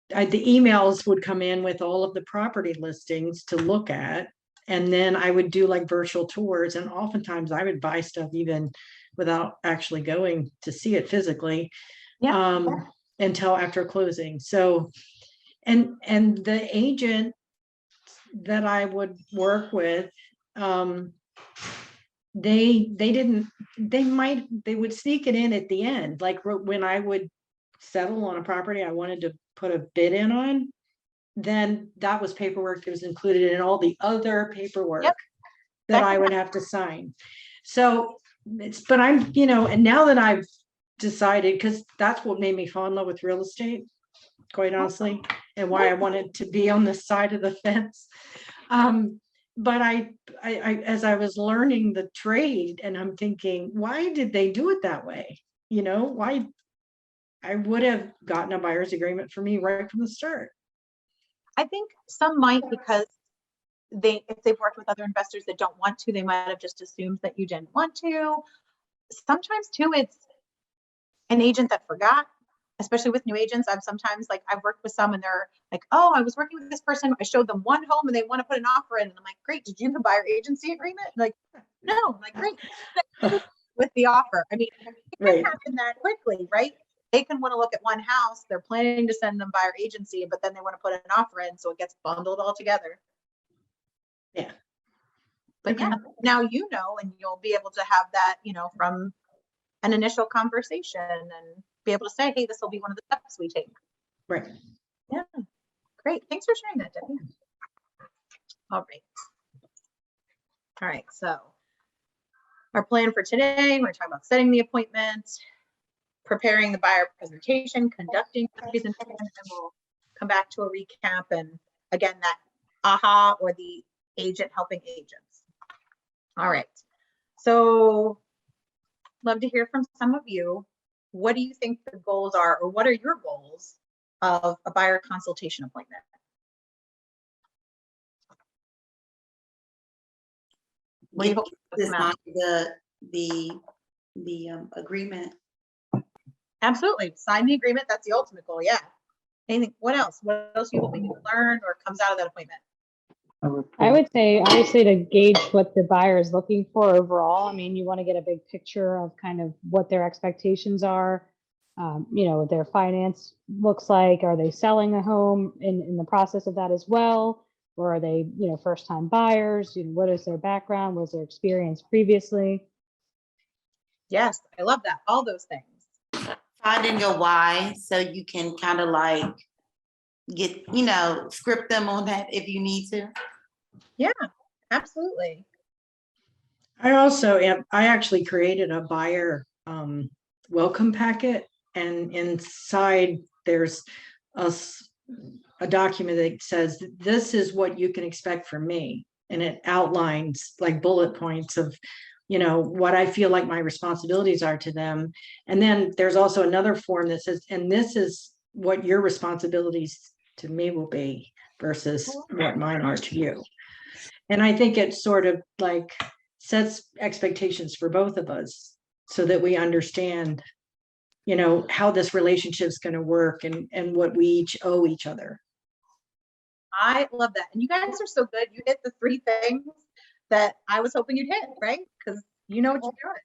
the emails would come in with all of the property listings to look at. And then I would do like virtual tours. And oftentimes I would buy stuff even without actually going to see it physically, until after closing. So, and the agent that I would work with, they would sneak it in at the end. Like when I would settle on a property I wanted to put a bid in on, then that was paperwork that was included in all the other paperwork that I would have to sign. So but I'm, and now that I've decided, because that's what made me fall in love with real estate, quite honestly, and why I wanted to be on this side of the fence. But I as I was learning the trade, and I'm thinking, why did they do it that way? Why? I would have gotten a buyer's agreement for me right from the start. I think some might, because if they've worked with other investors that don't want to, they might have just assumed that you didn't want to. Sometimes too, it's an agent that forgot, especially with new agents. I've worked with some and they're like, oh, I was working with this person. I showed them one home and they want to put an offer in. And I'm like, great. Did you have a buyer agency agreement? Like, no. I'm like, great. With the offer. I mean, it can happen that quickly, right? They can want to look at one house. They're planning to send them buyer agency, but then they want to put an offer in. So it gets bundled all together. Yeah. But now and you'll be able to have that, from an initial conversation and be able to say, hey, this will be one of the steps we take. Right. Yeah. Great. Thanks for sharing that, Debbie. All right. So our plan for today, we're talking about setting the appointment, preparing the buyer presentation, conducting the presentation, and we'll come back to a recap. And again, that AHA, or the agent helping agents. All right. So love to hear from some of you. What do you think the goals are, or what are your goals of a buyer consultation appointment? What do you hope to come out? The agreement. Absolutely. Sign the agreement. That's the ultimate goal. Yeah. Anything? What else? What else do you hope you learn or comes out of that appointment? I would say, obviously, to gauge what the buyer is looking for overall. I mean, you want to get a big picture of kind of what their expectations are, what their finance looks like. Are they selling a home in the process of that as well? Or are they, first-time buyers? What is their background? Was their experience previously? Yes, I love that. All those things. Finding your why, so you can kind of like get, script them on that if you need to. Yeah, absolutely. I actually created a buyer welcome packet, and inside there's a document that says, this is what you can expect from me. And it outlines like bullet points of, what I feel like my responsibilities are to them. And then there's also another form that says, and this is what your responsibilities to me will be versus what mine are to you. And I think it sort of like sets expectations for both of us so that we understand, how this relationship is going to work and what we each owe each other. I love that. And you guys are so good. You hit the 3 things that I was hoping you'd hit, right? Because you know what you're doing.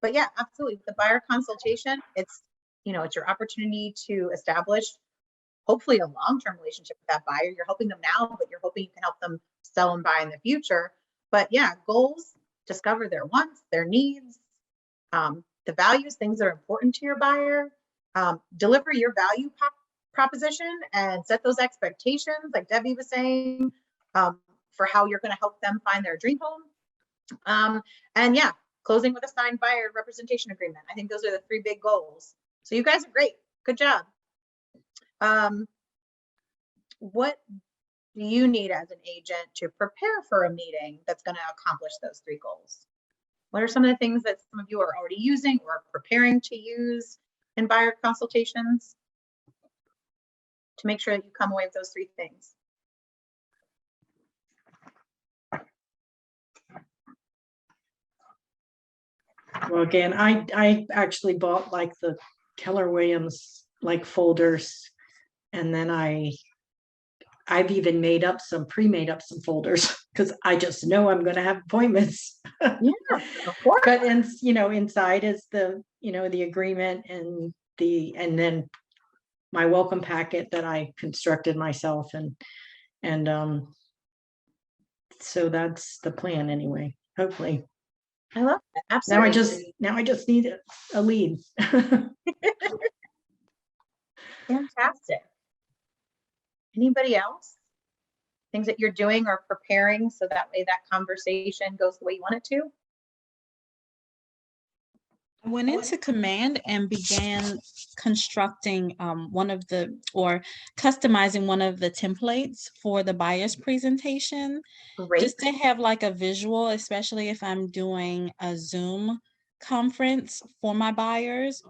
But yeah, absolutely. The buyer consultation, it's your opportunity to establish hopefully a long-term relationship with that buyer. You're helping them now, but you're hoping you can help them sell and buy in the future. But yeah, goals, discover their wants, their needs, the values, things that are important to your buyer, deliver your value proposition and set those expectations, like Debbie was saying, for how you're going to help them find their dream home. And yeah, closing with a signed buyer representation agreement. I think those are the 3 big goals. So you guys are great. Good job. What do you need as an agent to prepare for a meeting that's going to accomplish those 3 goals? What are some of the things that some of you are already using or preparing to use in buyer consultations to make sure that you come away with those 3 things? Well, again, I actually bought like the Keller Williams like folders, and then I've even pre-made up some folders because I just know I'm going to have appointments. Yeah, of course. But inside is the the agreement and then my welcome packet that I constructed myself, and so that's the plan anyway. Hopefully. I love it. Absolutely. Now I just need a lead. Fantastic. Anybody else? Things that you're doing or preparing so that way that conversation goes the way you want it to? I went into Command and began constructing customizing one of the templates for the buyer's presentation. Great. Just to have like a visual, especially if I'm doing a Zoom conference for my buyers.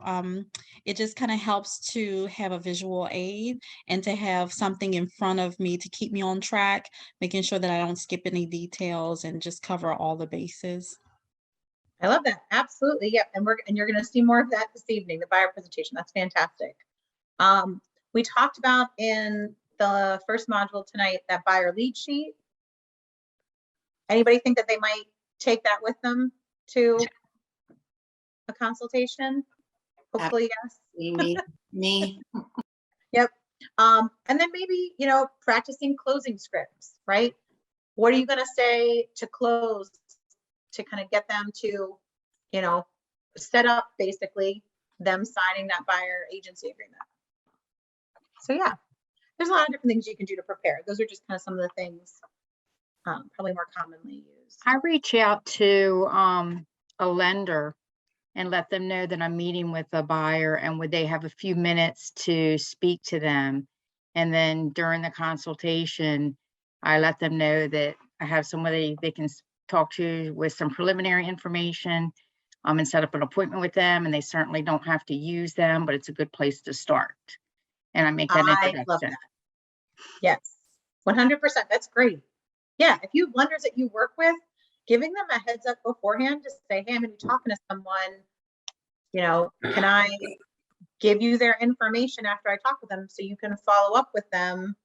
It just kind of helps to have a visual aid and to have something in front of me to keep me on track, making sure that I don't skip any details and just cover all the bases. I love that. Absolutely. Yep. And you're going to see more of that this evening, the buyer presentation. That's fantastic. We talked about in the first module tonight, that buyer lead sheet. Anybody think that they might take that with them to a consultation? Hopefully, yes. Me. Yep. And then maybe, practicing closing scripts, right? What are you going to say to close to kind of get them to, set up basically them signing that buyer agency agreement? So yeah, there's a lot of different things you can do to prepare. Those are just kind of some of the things probably more commonly used. I reach out to a lender and let them know that I'm meeting with a buyer, and would they have a few minutes to speak to them. And then during the consultation, I let them know that I have somebody they can talk to with some preliminary information and set up an appointment with them. And they certainly don't have to use them, but it's a good place to start. And I make that introduction. Love that. Yes, 100%. That's great. Yeah, if you have lenders that you work with, giving them a heads up beforehand to say, hey, I'm going to be talking to someone, can I give you their information after I talk with them so you can follow up with them?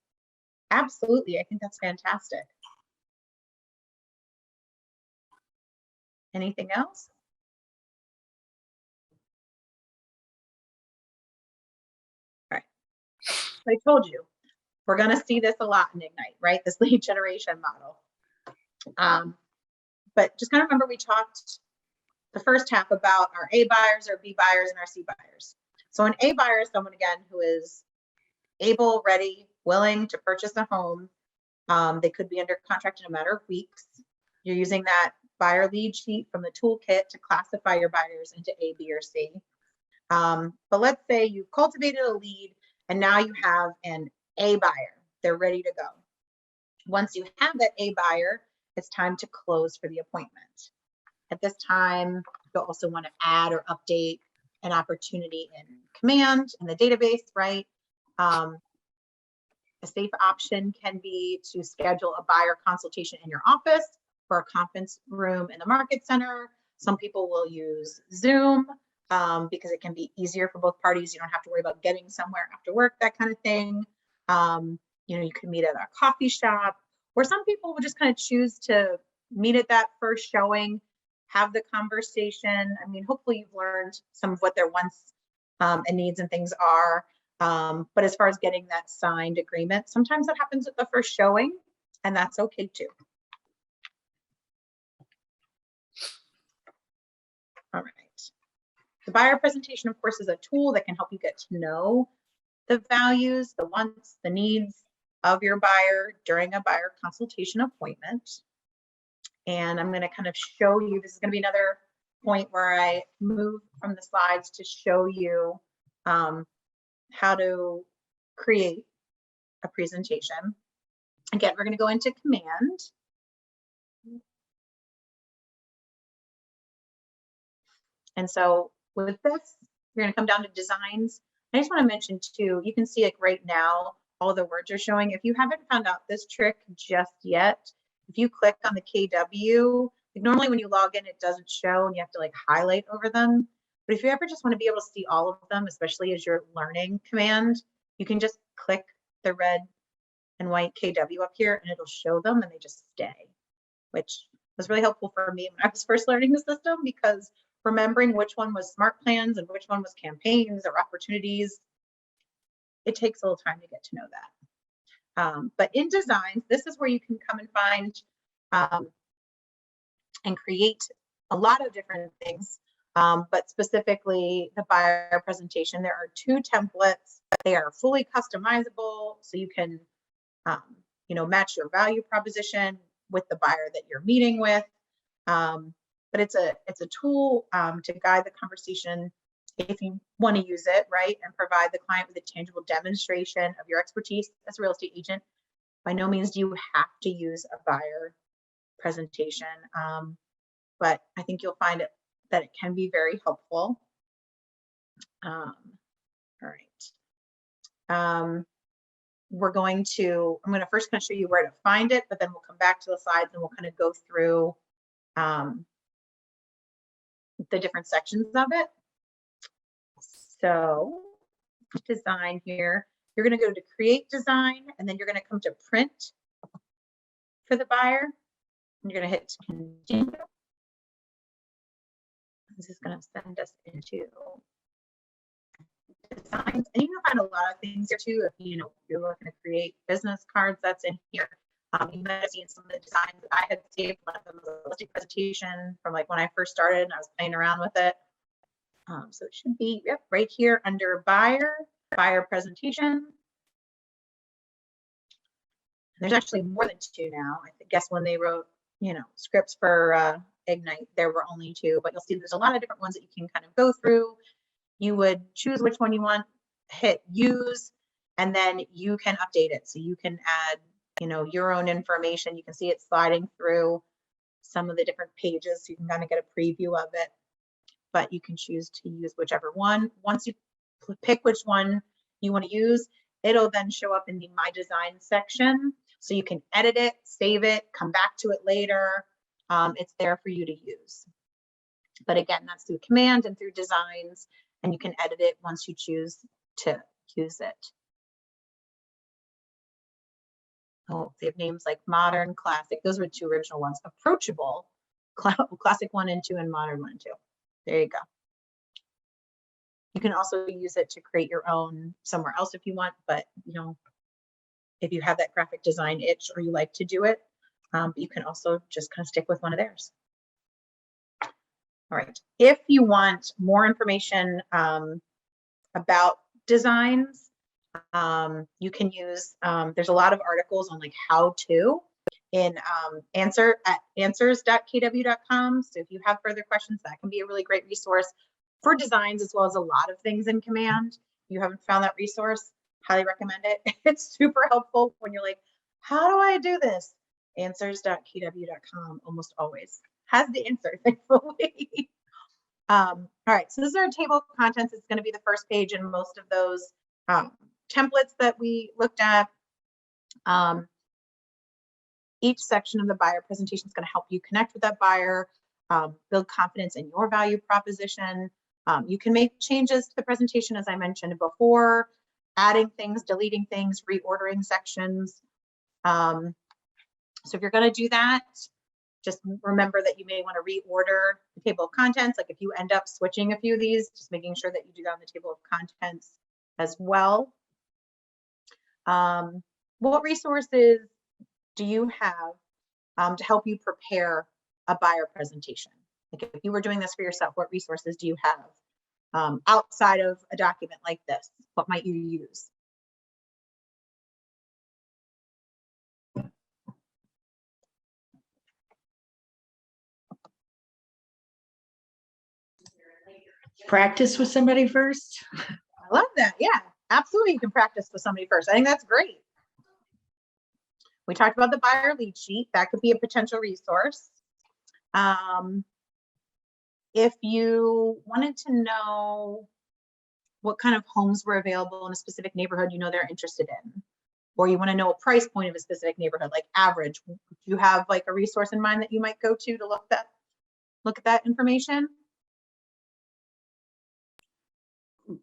Absolutely. I think that's fantastic. Anything else? All right. I told you, we're going to see this a lot in Ignite, right? This lead generation model. But just kind of remember, we talked the first half about our A buyers, our B buyers, and our C buyers. So an A buyer is someone, again, who is able, ready, willing to purchase a home. They could be under contract in a matter of weeks. You're using that buyer lead sheet from the toolkit to classify your buyers into A, B, or C. But let's say you've cultivated a lead and now you have an A buyer. They're ready to go. Once you have that A buyer, it's time to close for the appointment. At this time, you'll also want to add or update an opportunity in Command in the database, right? A safe option can be to schedule a buyer consultation in your office or a conference room in the market center. Some people will use Zoom because it can be easier for both parties. You don't have to worry about getting somewhere after work, that kind of thing. You can meet at a coffee shop, or some people will just kind of choose to meet at that first showing, have the conversation. I mean, hopefully you've learned some of what their wants and needs and things are. But as far as getting that signed agreement, sometimes that happens at the first showing, and that's okay too. All right. The buyer presentation, of course, is a tool that can help you get to know the values, the wants, the needs of your buyer during a buyer consultation appointment. And I'm going to kind of show you, this is going to be another point where I move from the slides to show you how to create a presentation. Again, we're going to go into command. And so with this, you're going to come down to designs. I just want to mention too, you can see like right now, all the words are showing. If you haven't found out this trick just yet, if you click on the KW, like normally when you log in, it doesn't show and you have to like highlight over them. But if you ever just want to be able to see all of them, especially as you're learning command, you can just click the red and white KW up here and it'll show them and they just stay, which was really helpful for me when I was first learning the system, because remembering which one was smart plans and which one was campaigns or opportunities, it takes a little time to get to know that. But in designs, this is where you can come and find and create a lot of different things, but specifically the buyer presentation. There are 2 templates. They are fully customizable, so you can match your value proposition with the buyer that you're meeting with. But it's a tool to guide the conversation if you want to use it, right, and provide the client with a tangible demonstration of your expertise as a real estate agent. By no means do you have to use a buyer presentation, but I think you'll find that it can be very helpful. All right. I'm going to first kind of show you where to find it, but then we'll come back to the slides and we'll kind of go through the different sections of it. So design here, you're going to go to create design, and then you're going to come to print for the buyer, and you're going to hit continue. This is going to send us into designs, and you can find a lot of things here too. If you're looking to create business cards, that's in here. You might have seen some of the designs that I had saved. One of them was a listing presentation from like when I first started and I was playing around with it. So it should be right here under buyer presentation. There's actually more than 2 now. I guess when they wrote, scripts for Ignite, there were only 2, but you'll see there's a lot of different ones that you can kind of go through. You would choose which one you want, hit use, and then you can update it. So you can add, your own information. You can see it sliding through some of the different pages, so you can kind of get a preview of it. But you can choose to use whichever one. Once you pick which one you want to use, it'll then show up in the My Design section. So you can edit it, save it, come back to it later. It's there for you to use. But again, that's through command and through designs, and you can edit it once you choose to use it. Oh, they have names like modern, classic. Those were 2 original ones. Approachable, classic 1 and 2, and modern 1 and 2. There you go. You can also use it to create your own somewhere else if you want, but if you have that graphic design itch or you like to do it, you can also just kind of stick with one of theirs. All right. If you want more information about designs, you can use, there's a lot of articles on like how to in answers.kw.com. So if you have further questions, that can be a really great resource for designs, as well as a lot of things in command. If you haven't found that resource, highly recommend it. It's super helpful when you're like, how do I do this? Answers.kw.com almost always has the answer, thankfully. All right, so this is our table of contents. It's going to be the first page in most of those templates that we looked at. Each section of the buyer presentation is going to help you connect with that buyer, build confidence in your value proposition. You can make changes to the presentation, as I mentioned before, adding things, deleting things, reordering sections. So if you're going to do that, just remember that you may want to reorder the table of contents. Like if you end up switching a few of these, just making sure that you do that on the table of contents as well. What resources do you have to help you prepare a buyer presentation? Like if you were doing this for yourself, what resources do you have outside of a document like this? What might you use? practice with somebody first? I love that. Yeah, absolutely. You can practice with somebody first. I think that's great. We talked about the buyer lead sheet. That could be a potential resource. If you wanted to know what kind of homes were available in a specific neighborhood you know they're interested in, or you want to know a price point of a specific neighborhood, like average, do you have like a resource in mind that you might go to look at that information?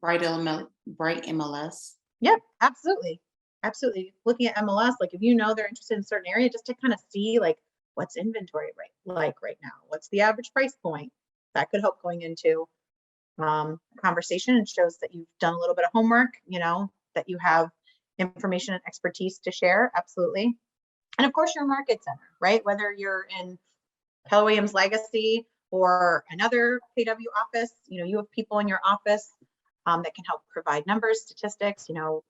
Bright MLS. Yep, absolutely. Absolutely. Looking at MLS, like if you know they're interested in a certain area, just to kind of see like what's inventory right now, what's the average price point, that could help going into conversation. It shows that you've done a little bit of homework, that you have information and expertise to share. Absolutely. And of course your market center, right? Whether you're in Keller Williams Legacy or another KW office, you have people in your office that can help provide numbers, statistics, from a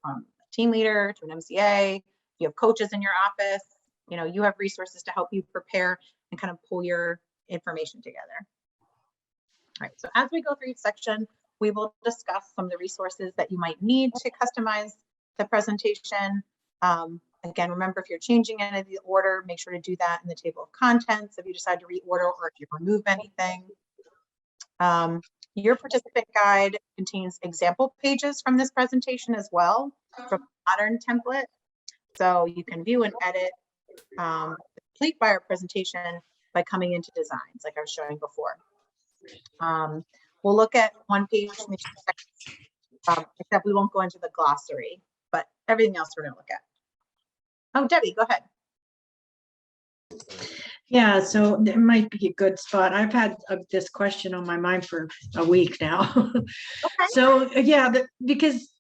team leader to an MCA. You have coaches in your office, you have resources to help you prepare and kind of pull your information together. All right, so as we go through each section, we will discuss some of the resources that you might need to customize the presentation. Again, remember, if you're changing any of the order, make sure to do that in the table of contents if you decide to reorder or if you remove anything. Your participant guide contains example pages from this presentation as well, from a modern template. So you can view and edit the complete buyer presentation by coming into designs, like I was showing before. We'll look at one page, except we won't go into the glossary, but everything else we're going to look at. Oh, Debbie, go ahead. Yeah, so it might be a good spot. I've had this question on my mind for a week now. Okay. So yeah, because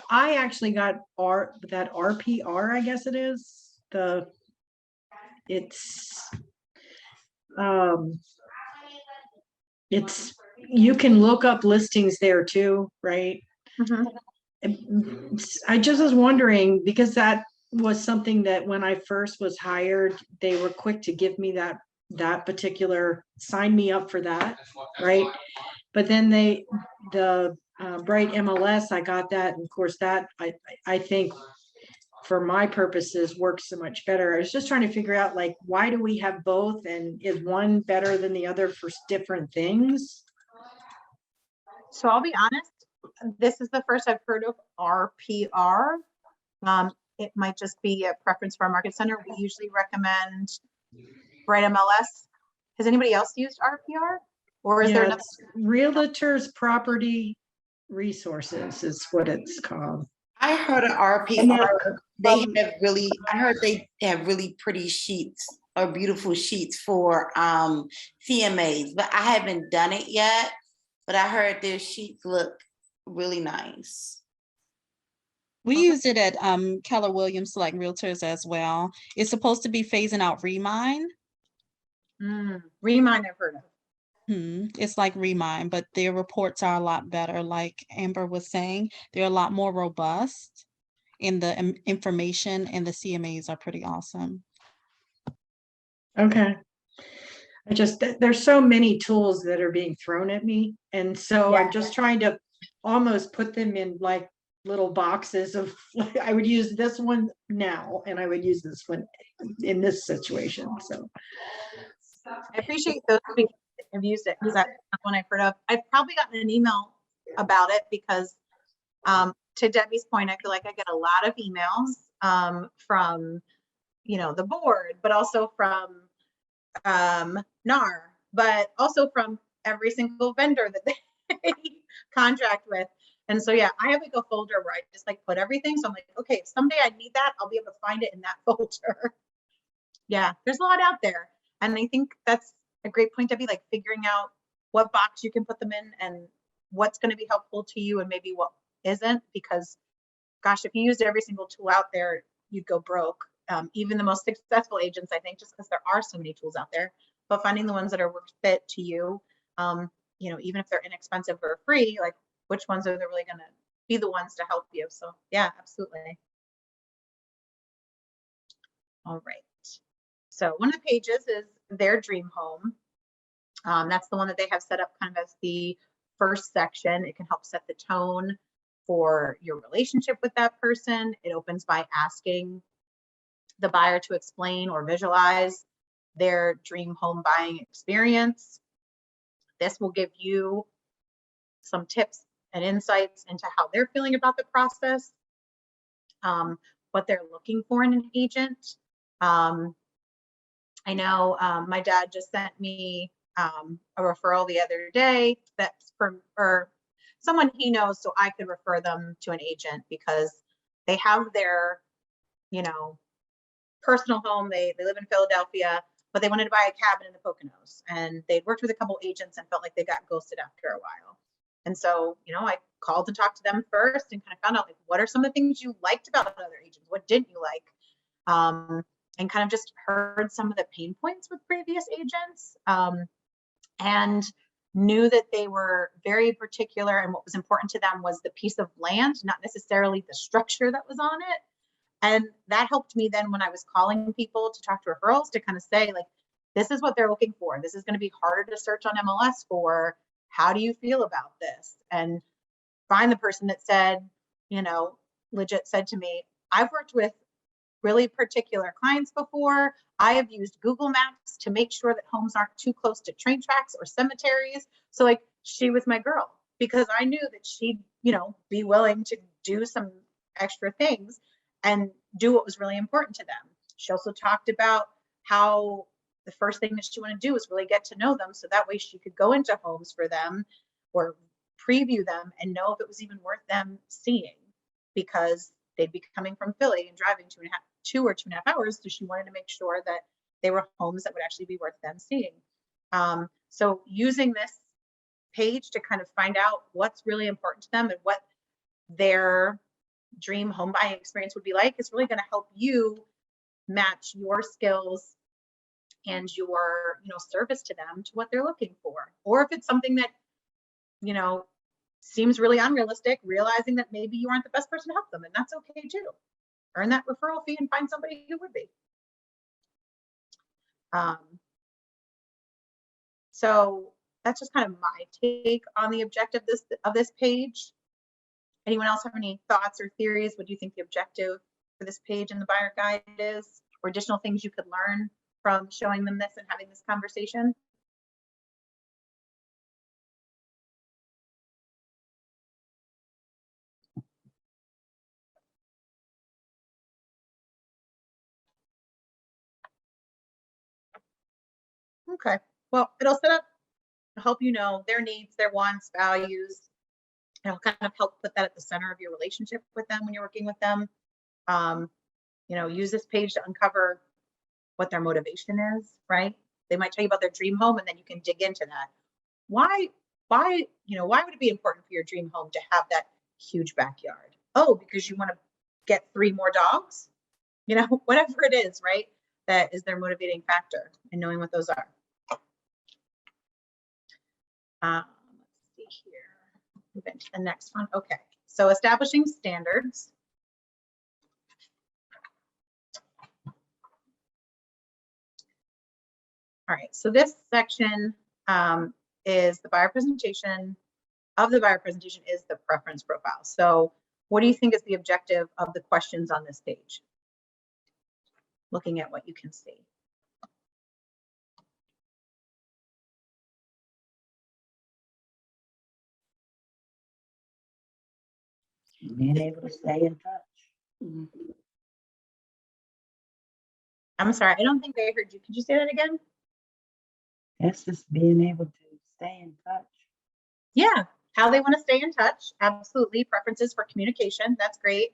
I actually got that RPR, I guess it is. It's you can look up listings there too, right? I just was wondering, because that was something that when I first was hired, they were quick to give me that particular, sign me up for that, right? But then the Bright MLS, I got that, and of course that I think for my purposes works so much better. I was just trying to figure out, like, why do we have both, and is one better than the other for different things? So I'll be honest, this is the first I've heard of RPR. It might just be a preference for our market center. We usually recommend Bright MLS. Has anybody else used RPR? Or is there another? Realtors Property Resources is what it's called. I heard of RPR. I heard they have really pretty sheets or beautiful sheets for CMAs, but I haven't done it yet. But I heard their sheets look really nice. We use it at Keller Williams Select Realtors as well. It's supposed to be phasing out Remind. Remind, I've heard of. It's like Remind, but their reports are a lot better. Like Amber was saying, they're a lot more robust in the information, and the CMAs are pretty awesome. Okay. There's so many tools that are being thrown at me. And so I'm just trying to almost put them in like little boxes of, I would use this one now, and I would use this one in this situation. So I appreciate those people that have used it, because that's one I've heard of. I've probably gotten an email about it because to Debbie's point, I feel like I get a lot of emails from, the board, but also from NAR, but also from every single vendor that they contract with. And so, yeah, I have like a folder where I just like put everything. So I'm like, okay, if someday I need that, I'll be able to find it in that folder. Yeah, there's a lot out there. And I think that's a great point, Debbie, like figuring out what box you can put them in and what's going to be helpful to you and maybe what isn't, because gosh, if you used every single tool out there, you'd go broke. Even the most successful agents, I think, just because there are so many tools out there, but finding the ones that are worth fit to you, even if they're inexpensive or free, like which ones are they really going to be the ones to help you? So yeah, absolutely. All right. So one of the pages is their dream home. That's the one that they have set up kind of as the first section. It can help set the tone for your relationship with that person. It opens by asking the buyer to explain or visualize their dream home buying experience. This will give you some tips and insights into how they're feeling about the process, what they're looking for in an agent. I know my dad just sent me a referral the other day that's from, or someone he knows, so I could refer them to an agent because they have their, you know, personal home. They live in Philadelphia, but they wanted to buy a cabin in the Poconos, and they'd worked with a couple agents and felt like they got ghosted after a while. And so, you know, I called and talked to them first and kind of found out, like, what are some of the things you liked about other agents? What didn't you like? And kind of just heard some of the pain points with previous agents, and knew that they were very particular, and what was important to them was the piece of land, not necessarily the structure that was on it. And that helped me then when I was calling people to talk to referrals to kind of say, like, this is what they're looking for. This is going to be harder to search on MLS for. How do you feel about this? And find the person that said, you know, legit said to me, I've worked with really particular clients before. I have used Google Maps to make sure that homes aren't too close to train tracks or cemeteries. So, like, she was my girl because I knew that she'd, you know, be willing to do some extra things and do what was really important to them. She also talked about how the first thing that she wanted to do was really get to know them, so that way she could go into homes for them or preview them and know if it was even worth them seeing, because they'd be coming from Philly and driving 2 or 2.5 hours. So she wanted to make sure that they were homes that would actually be worth them seeing. So using this page to kind of find out what's really important to them and what their dream home buying experience would be like is really going to help you match your skills and your, you know, service to them to what they're looking for. Or if it's something that, you know, seems really unrealistic, realizing that maybe you aren't the best person to help them, and that's okay too. Earn that referral fee and find somebody who would be. So that's just kind of my take on the objective of this page. Anyone else have any thoughts or theories? What do you think the objective for this page in the buyer guide is, or additional things you could learn from showing them this and having this conversation? Okay, well, it'll set up, help you know their needs, their wants, values. It'll kind of help put that at the center of your relationship with them when you're working with them. You know, use this page to uncover what their motivation is, right? They might tell you about their dream home, and then you can dig into that. Why, you know, why would it be important for your dream home to have that huge backyard? Oh, because you want to get 3 more dogs? You know, whatever it is, right? That is their motivating factor, and knowing what those are. Let's see here. Move into the next one. Okay, so establishing standards. All right, so this section is the buyer presentation. Of the buyer presentation is the preference profile. So what do you think is the objective of the questions on this page? Looking at what you can see. Being able to stay in touch. I'm sorry, I don't think I heard you. Could you say that again? That's just being able to stay in touch. Yeah, how they want to stay in touch. Absolutely. Preferences for communication. That's great.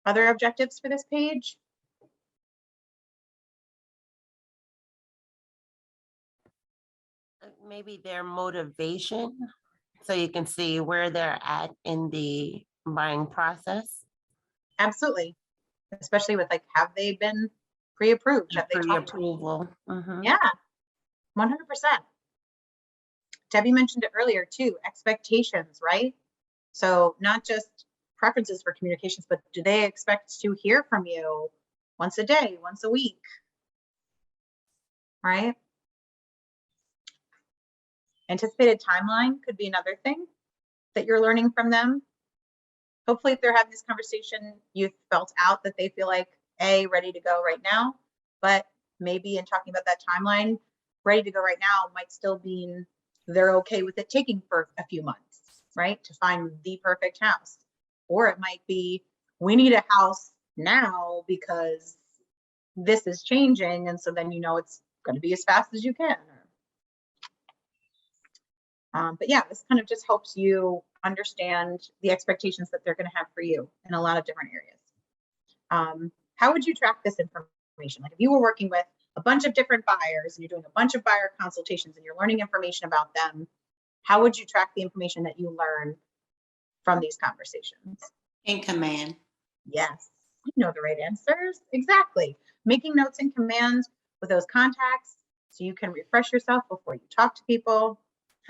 Other objectives for this page? Maybe their motivation, so you can see where they're at in the buying process. Absolutely. Especially with, like, have they been pre-approved? Have they talked to Pre-approval. Yeah, 100%. Debbie mentioned it earlier too, expectations, right? So not just preferences for communications, but do they expect to hear from you once a day, once a week, right? Anticipated timeline could be another thing that you're learning from them. Hopefully, if they're having this conversation, you've felt out that they feel like, A, ready to go right now, but maybe in talking about that timeline, ready to go right now might still mean they're okay with it taking for a few months, right? To find the perfect house. Or it might be, we need a house now because this is changing. And so then, you know, it's going to be as fast as you can. But yeah, this kind of just helps you understand the expectations that they're going to have for you in a lot of different areas. How would you track this information? Like if you were working with a bunch of different buyers and you're doing a bunch of buyer consultations and you're learning information about them, how would you track the information that you learn from these conversations? In command. Yes, you know the right answers. Exactly. Making notes in command with those contacts so you can refresh yourself before you talk to people.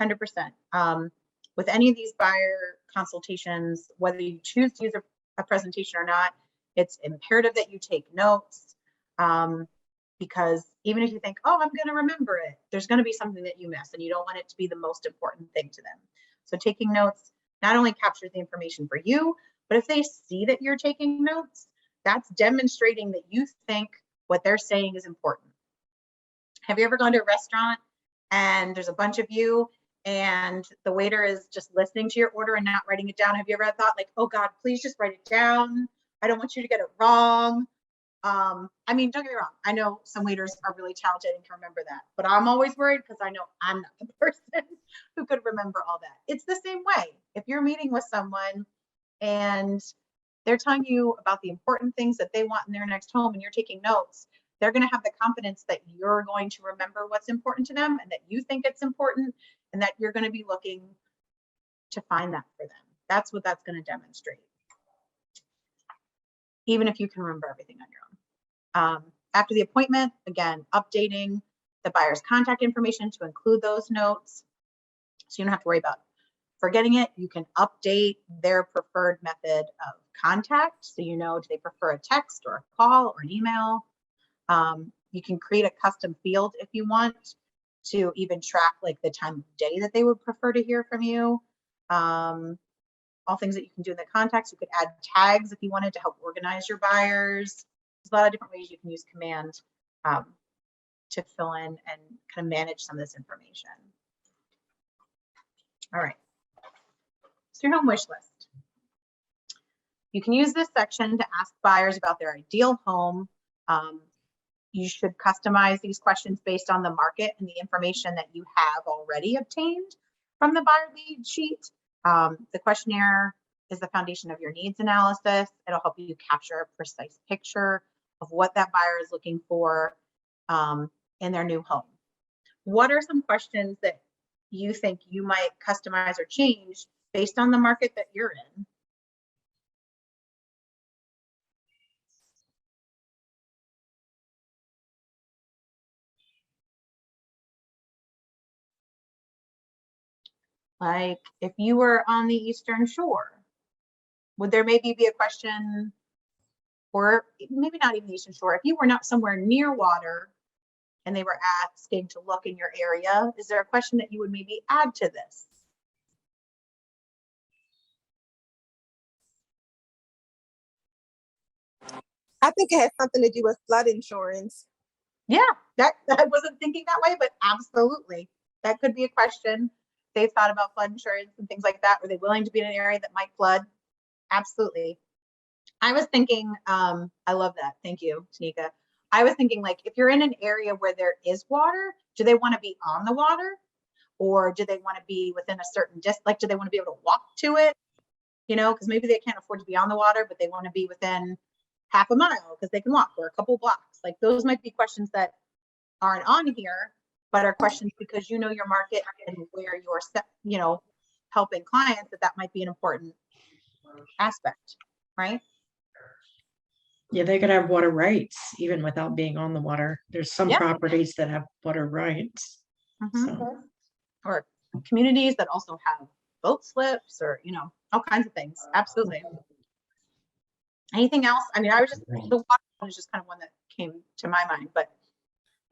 100%. With any of these buyer consultations, whether you choose to use a presentation or not, it's imperative that you take notes, because even if you think, oh, I'm going to remember it, there's going to be something that you miss and you don't want it to be the most important thing to them. So taking notes not only captures the information for you, but if they see that you're taking notes, that's demonstrating that you think what they're saying is important. Have you ever gone to a restaurant and there's a bunch of you and the waiter is just listening to your order and not writing it down? Have you ever thought like, oh God, please just write it down. I don't want you to get it wrong. I mean, don't get me wrong. I know some waiters are really talented and can remember that, but I'm always worried because I know I'm not the person who could remember all that. It's the same way. If you're meeting with someone and they're telling you about the important things that they want in their next home and you're taking notes, they're going to have the confidence that you're going to remember what's important to them and that you think it's important and that you're going to be looking to find that for them. That's what that's going to demonstrate. Even if you can remember everything on your own. After the appointment, again, updating the buyer's contact information to include those notes. So you don't have to worry about forgetting it. You can update their preferred method of contact. So you know, do they prefer a text or a call or an email? You can create a custom field if you want to even track like the time of day that they would prefer to hear from you. All things that you can do in the contacts. You could add tags if you wanted to help organize your buyers. There's a lot of different ways you can use command to fill in and kind of manage some of this information. All right. So your home wish list. You can use this section to ask buyers about their ideal home. You should customize these questions based on the market and the information that you have already obtained from the buyer lead sheet. The questionnaire is the foundation of your needs analysis. It'll help you capture a precise picture of what that buyer is looking for in their new home. What are some questions that you think you might customize or change based on the market that you're in? Like if you were on the Eastern Shore, would there maybe be a question, or maybe not even the Eastern Shore, if you were not somewhere near water and they were asking to look in your area, is there a question that you would maybe add to this? I think it has something to do with flood insurance. Yeah, I wasn't thinking that way, but absolutely. That could be a question. They've thought about flood insurance and things like that. Are they willing to be in an area that might flood? Absolutely. I was thinking, I love that. Thank you, Tanika. I was thinking like, if you're in an area where there is water, do they want to be on the water? Or do they want to be within a certain distance? Like, do they want to be able to walk to it? You know, because maybe they can't afford to be on the water, but they want to be within half a mile because they can walk, or a couple blocks. Like those might be questions that aren't on here, but are questions because you know your market and where you're, you know, helping clients, that might be an important aspect, right? Yeah, they could have water rights even without being on the water. There's some properties that have water rights. So. Or communities that also have boat slips, or, you know, all kinds of things. Absolutely. Anything else? I mean, I was just, the water one is just kind of one that came to my mind, but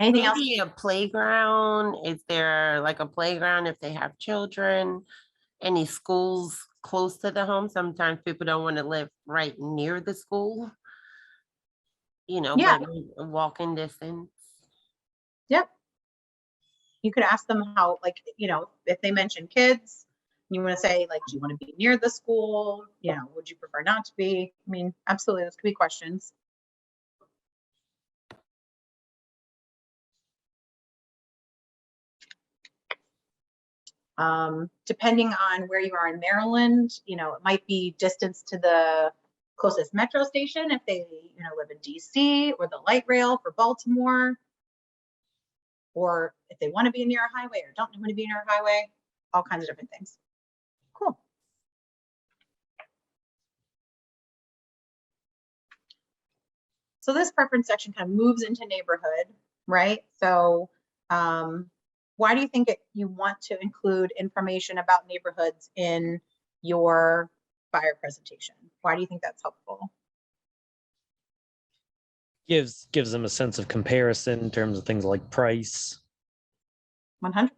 Anything else? Maybe a playground. Is there like a playground if they have children? Any schools close to the home? Sometimes people don't want to live right near the school. Yeah. But walking distance. Yep. You could ask them how, like, if they mention kids, you want to say, like, do you want to be near the school? Would you prefer not to be? I mean, absolutely, those could be questions. Depending on where you are in Maryland, it might be distance to the closest metro station if they, live in DC, or the light rail for Baltimore, or if they want to be near a highway or don't want to be near a highway, all kinds of different things. Cool. So this preference section kind of moves into neighborhood, right? So why do you think you want to include information about neighborhoods in your buyer presentation? Why do you think that's helpful? Gives them a sense of comparison in terms of things like price. 100%,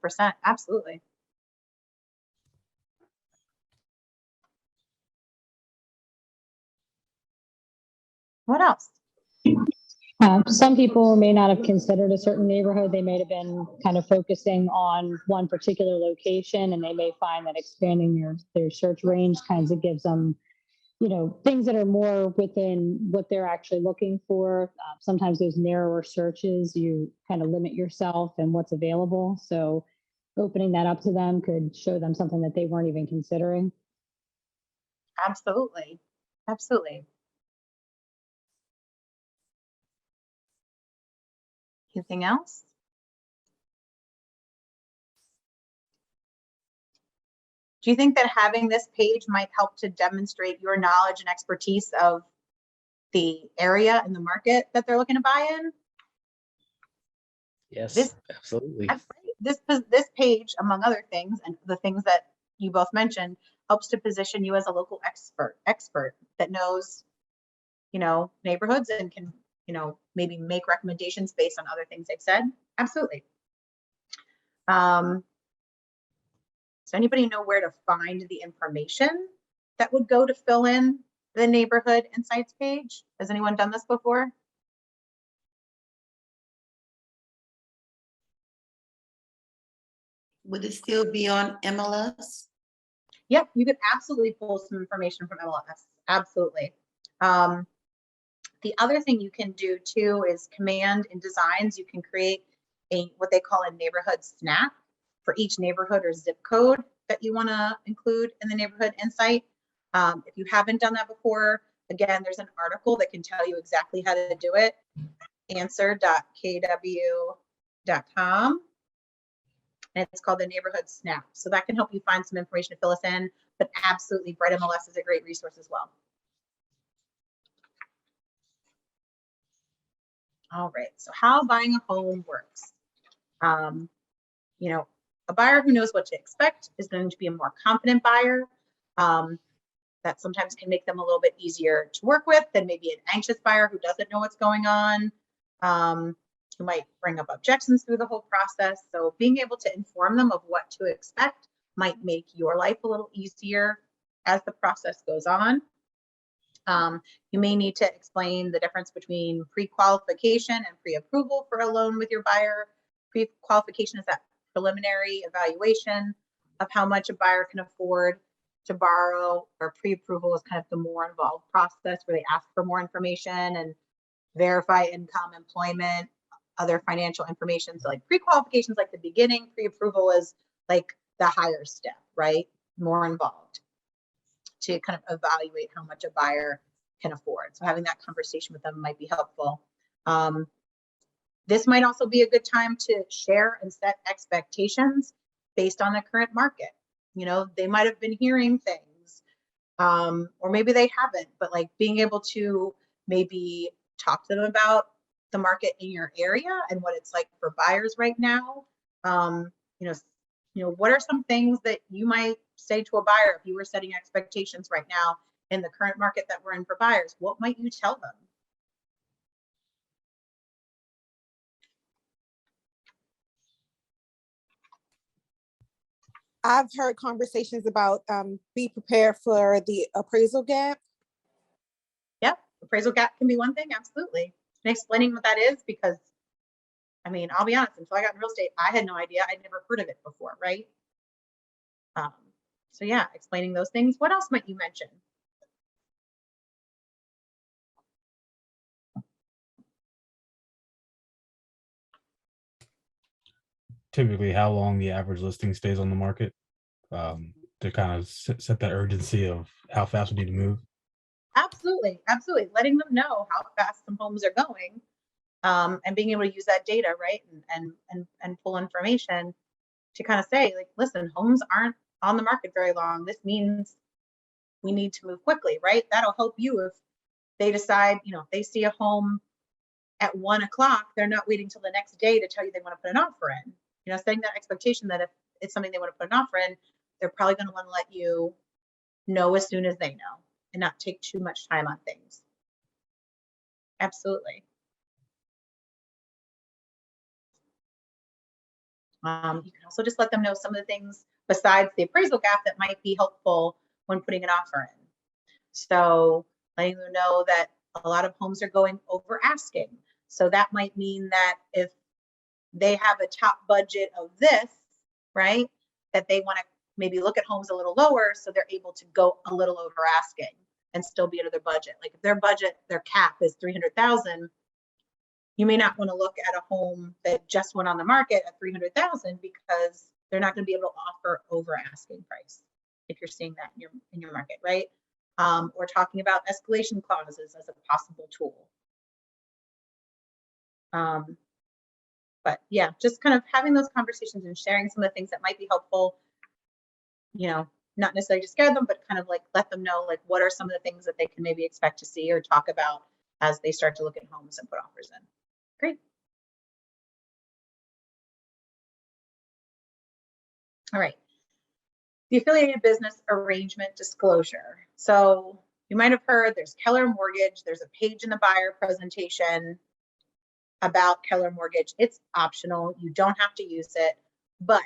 absolutely. What else? Some people may not have considered a certain neighborhood. They may have been kind of focusing on one particular location, and they may find that expanding their search range kind of gives them, things that are more within what they're actually looking for. Sometimes those narrower searches, you kind of limit yourself and what's available. So opening that up to them could show them something that they weren't even considering. Absolutely. Absolutely. Anything else? Do you think that having this page might help to demonstrate your knowledge and expertise of the area and the market that they're looking to buy in? Yes, absolutely. This page, among other things, and the things that you both mentioned, helps to position you as a local expert that knows, neighborhoods and can, maybe make recommendations based on other things they've said. Absolutely. Does anybody know where to find the information that would go to fill in the neighborhood insights page? Has anyone done this before? Would it still be on MLS? Yep, you could absolutely pull some information from MLS. Absolutely. The other thing you can do too is Command in Designs. You can create what they call a neighborhood snap for each neighborhood or zip code that you want to include in the neighborhood insight. If you haven't done that before, again, there's an article that can tell you exactly how to do it. Answer.kw.com. And it's called the neighborhood snap. So that can help you find some information to fill us in, but absolutely Bright MLS is a great resource as well. All right, so how buying a home works. A buyer who knows what to expect is going to be a more confident buyer. That sometimes can make them a little bit easier to work with than maybe an anxious buyer who doesn't know what's going on, who might bring up objections through the whole process. So being able to inform them of what to expect might make your life a little easier as the process goes on. You may need to explain the difference between pre-qualification and pre-approval for a loan with your buyer. Pre-qualification is that preliminary evaluation of how much a buyer can afford to borrow, or pre-approval is kind of the more involved process where they ask for more information and verify income, employment, other financial information. So like pre-qualification is like the beginning, pre-approval is like the higher step, right? More involved to kind of evaluate how much a buyer can afford. So having that conversation with them might be helpful. This might also be a good time to share and set expectations based on the current market. They might have been hearing things, or maybe they haven't, but like being able to maybe talk to them about the market in your area and what it's like for buyers right now. What are some things that you might say to a buyer if you were setting expectations right now in the current market that we're in for buyers? What might you tell them? I've heard conversations about be prepared for the appraisal gap. Yep, appraisal gap can be one thing, absolutely. And explaining what that is, because I mean, I'll be honest, until I got in real estate, I had no idea. I'd never heard of it before, right? So yeah, explaining those things. What else might you mention? Typically, how long the average listing stays on the market, to kind of set that urgency of how fast we need to move. Absolutely, absolutely. Letting them know how fast some homes are going, and being able to use that data, right, and pull information to kind of say, like, listen, homes aren't on the market very long. This means we need to move quickly, right? That'll help you if they decide, you know, if they see a home at 1 o'clock, they're not waiting till the next day to tell you they want to put an offer in. You know, setting that expectation that if it's something they want to put an offer in, they're probably going to want to let you know as soon as they know and not take too much time on things. Absolutely. You can also just let them know some of the things besides the appraisal gap that might be helpful when putting an offer in. So letting them know that a lot of homes are going over asking. So that might mean that if they have a top budget of this, right, that they want to maybe look at homes a little lower so they're able to go a little over asking and still be under their budget. Like if their budget, their cap is 300,000, you may not want to look at a home that just went on the market at 300,000 because they're not going to be able to offer over asking price if you're seeing that in your market, right? Or talking about escalation clauses as a possible tool. But yeah, just kind of having those conversations and sharing some of the things that might be helpful, you know, not necessarily to scare them, but kind of like let them know, like, what are some of the things that they can maybe expect to see or talk about as they start to look at homes and put offers in. Great. All right. The affiliated business arrangement disclosure. So you might have heard there's Keller Mortgage. There's a page in the buyer presentation about Keller Mortgage. It's optional. You don't have to use it. But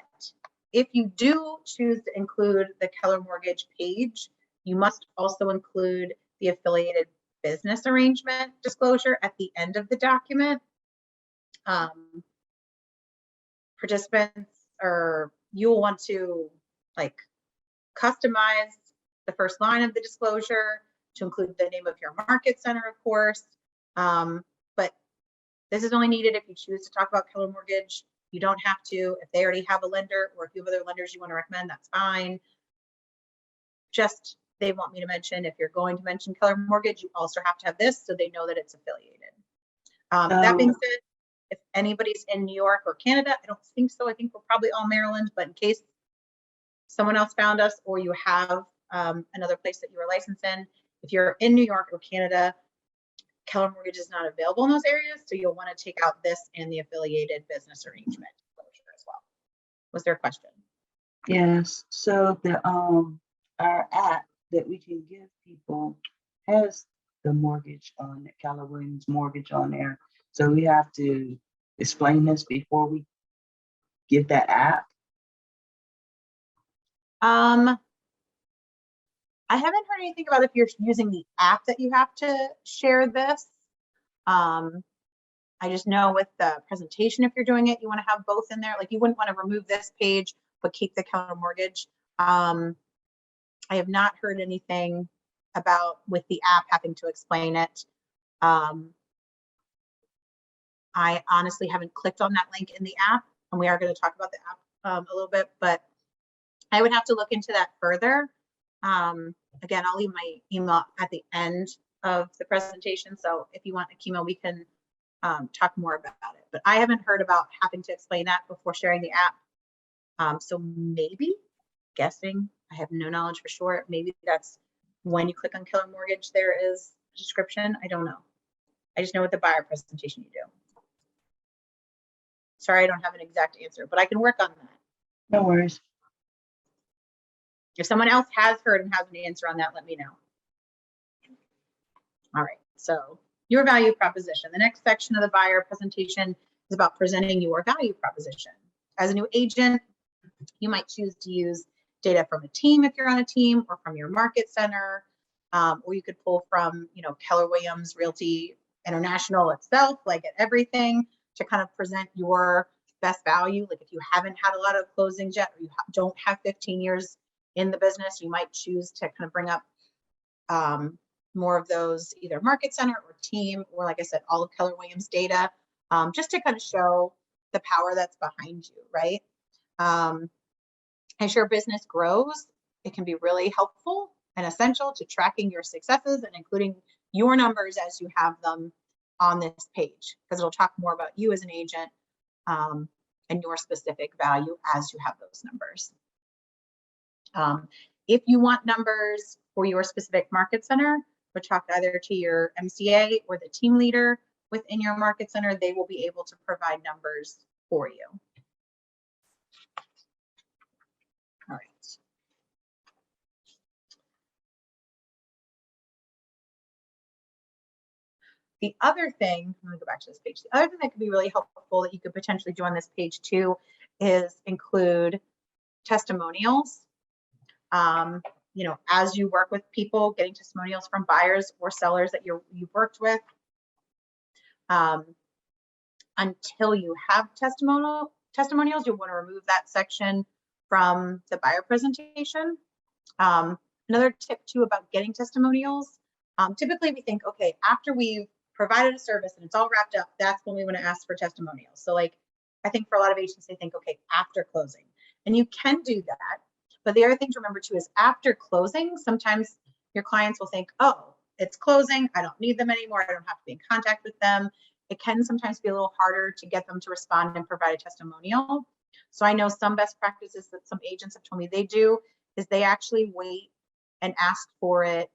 if you do choose to include the Keller Mortgage page, you must also include the affiliated business arrangement disclosure at the end of the document. Participants, or you'll want to like customize the first line of the disclosure to include the name of your market center, of course. But this is only needed if you choose to talk about Keller Mortgage. You don't have to. If they already have a lender or if you have other lenders you want to recommend, that's fine. Just they want me to mention, if you're going to mention Keller Mortgage, you also have to have this so they know that it's affiliated. That being said, if anybody's in New York or Canada, I don't think so. I think we're probably all Maryland, but in case someone else found us or you have another place that you are licensed in, if you're in New York or Canada, Keller Mortgage is not available in those areas. So you'll want to take out this and the affiliated business arrangement disclosure as well. Was there a question? Yes. So the our app that we can give people has the mortgage on it, Keller Williams Mortgage on there. So we have to explain this before we give that app. I haven't heard anything about if you're using the app that you have to share this. I just know with the presentation, if you're doing it, you want to have both in there. Like you wouldn't want to remove this page, but keep the Keller Mortgage. I have not heard anything about with the app having to explain it. I honestly haven't clicked on that link in the app, and we are going to talk about the app a little bit, but I would have to look into that further. Again, I'll leave my email at the end of the presentation. So if you want Akima, we can talk more about it. But I haven't heard about having to explain that before sharing the app. So maybe, guessing, I have no knowledge for sure. Maybe that's when you click on Keller Mortgage, there is a description. I don't know. I just know with the buyer presentation you do. Sorry, I don't have an exact answer, but I can work on that. No worries. If someone else has heard and has an answer on that, let me know. All right, so your value proposition. The next section of the buyer presentation is about presenting your value proposition. As a new agent, You might choose to use data from a team if you're on a team, or from your market center, or you could pull from, you know, Keller Williams Realty International itself, like at everything, to kind of present your best value. Like if you haven't had a lot of closings yet, or you don't have 15 years in the business, you might choose to kind of bring up more of those, either market center or team, or like I said, all of Keller Williams data, just to kind of show the power that's behind you, right? As your business grows, it can be really helpful and essential to tracking your successes and including your numbers as you have them on this page, because it'll talk more about you as an agent, and your specific value as you have those numbers. If you want numbers for your specific market center, or talk either to your MCA or the team leader within your market center, they will be able to provide numbers for you. All right. The other thing, let me go back to this page. The other thing that could be really helpful that you could potentially do on this page too is include testimonials. You know, as you work with people, getting testimonials from buyers or sellers that you've worked with. Until you have testimonials, you'll want to remove that section from the buyer presentation. Another tip too about getting testimonials. Typically we think, okay, after we've provided a service and it's all wrapped up, that's when we want to ask for testimonials. So like, I think for a lot of agents, they think, okay, after closing, and you can do that. But the other thing to remember too is after closing, sometimes your clients will think, oh, it's closing, I don't need them anymore, I don't have to be in contact with them. It can sometimes be a little harder to get them to respond and provide a testimonial. So I know some best practices that some agents have told me they do is they actually wait and ask for it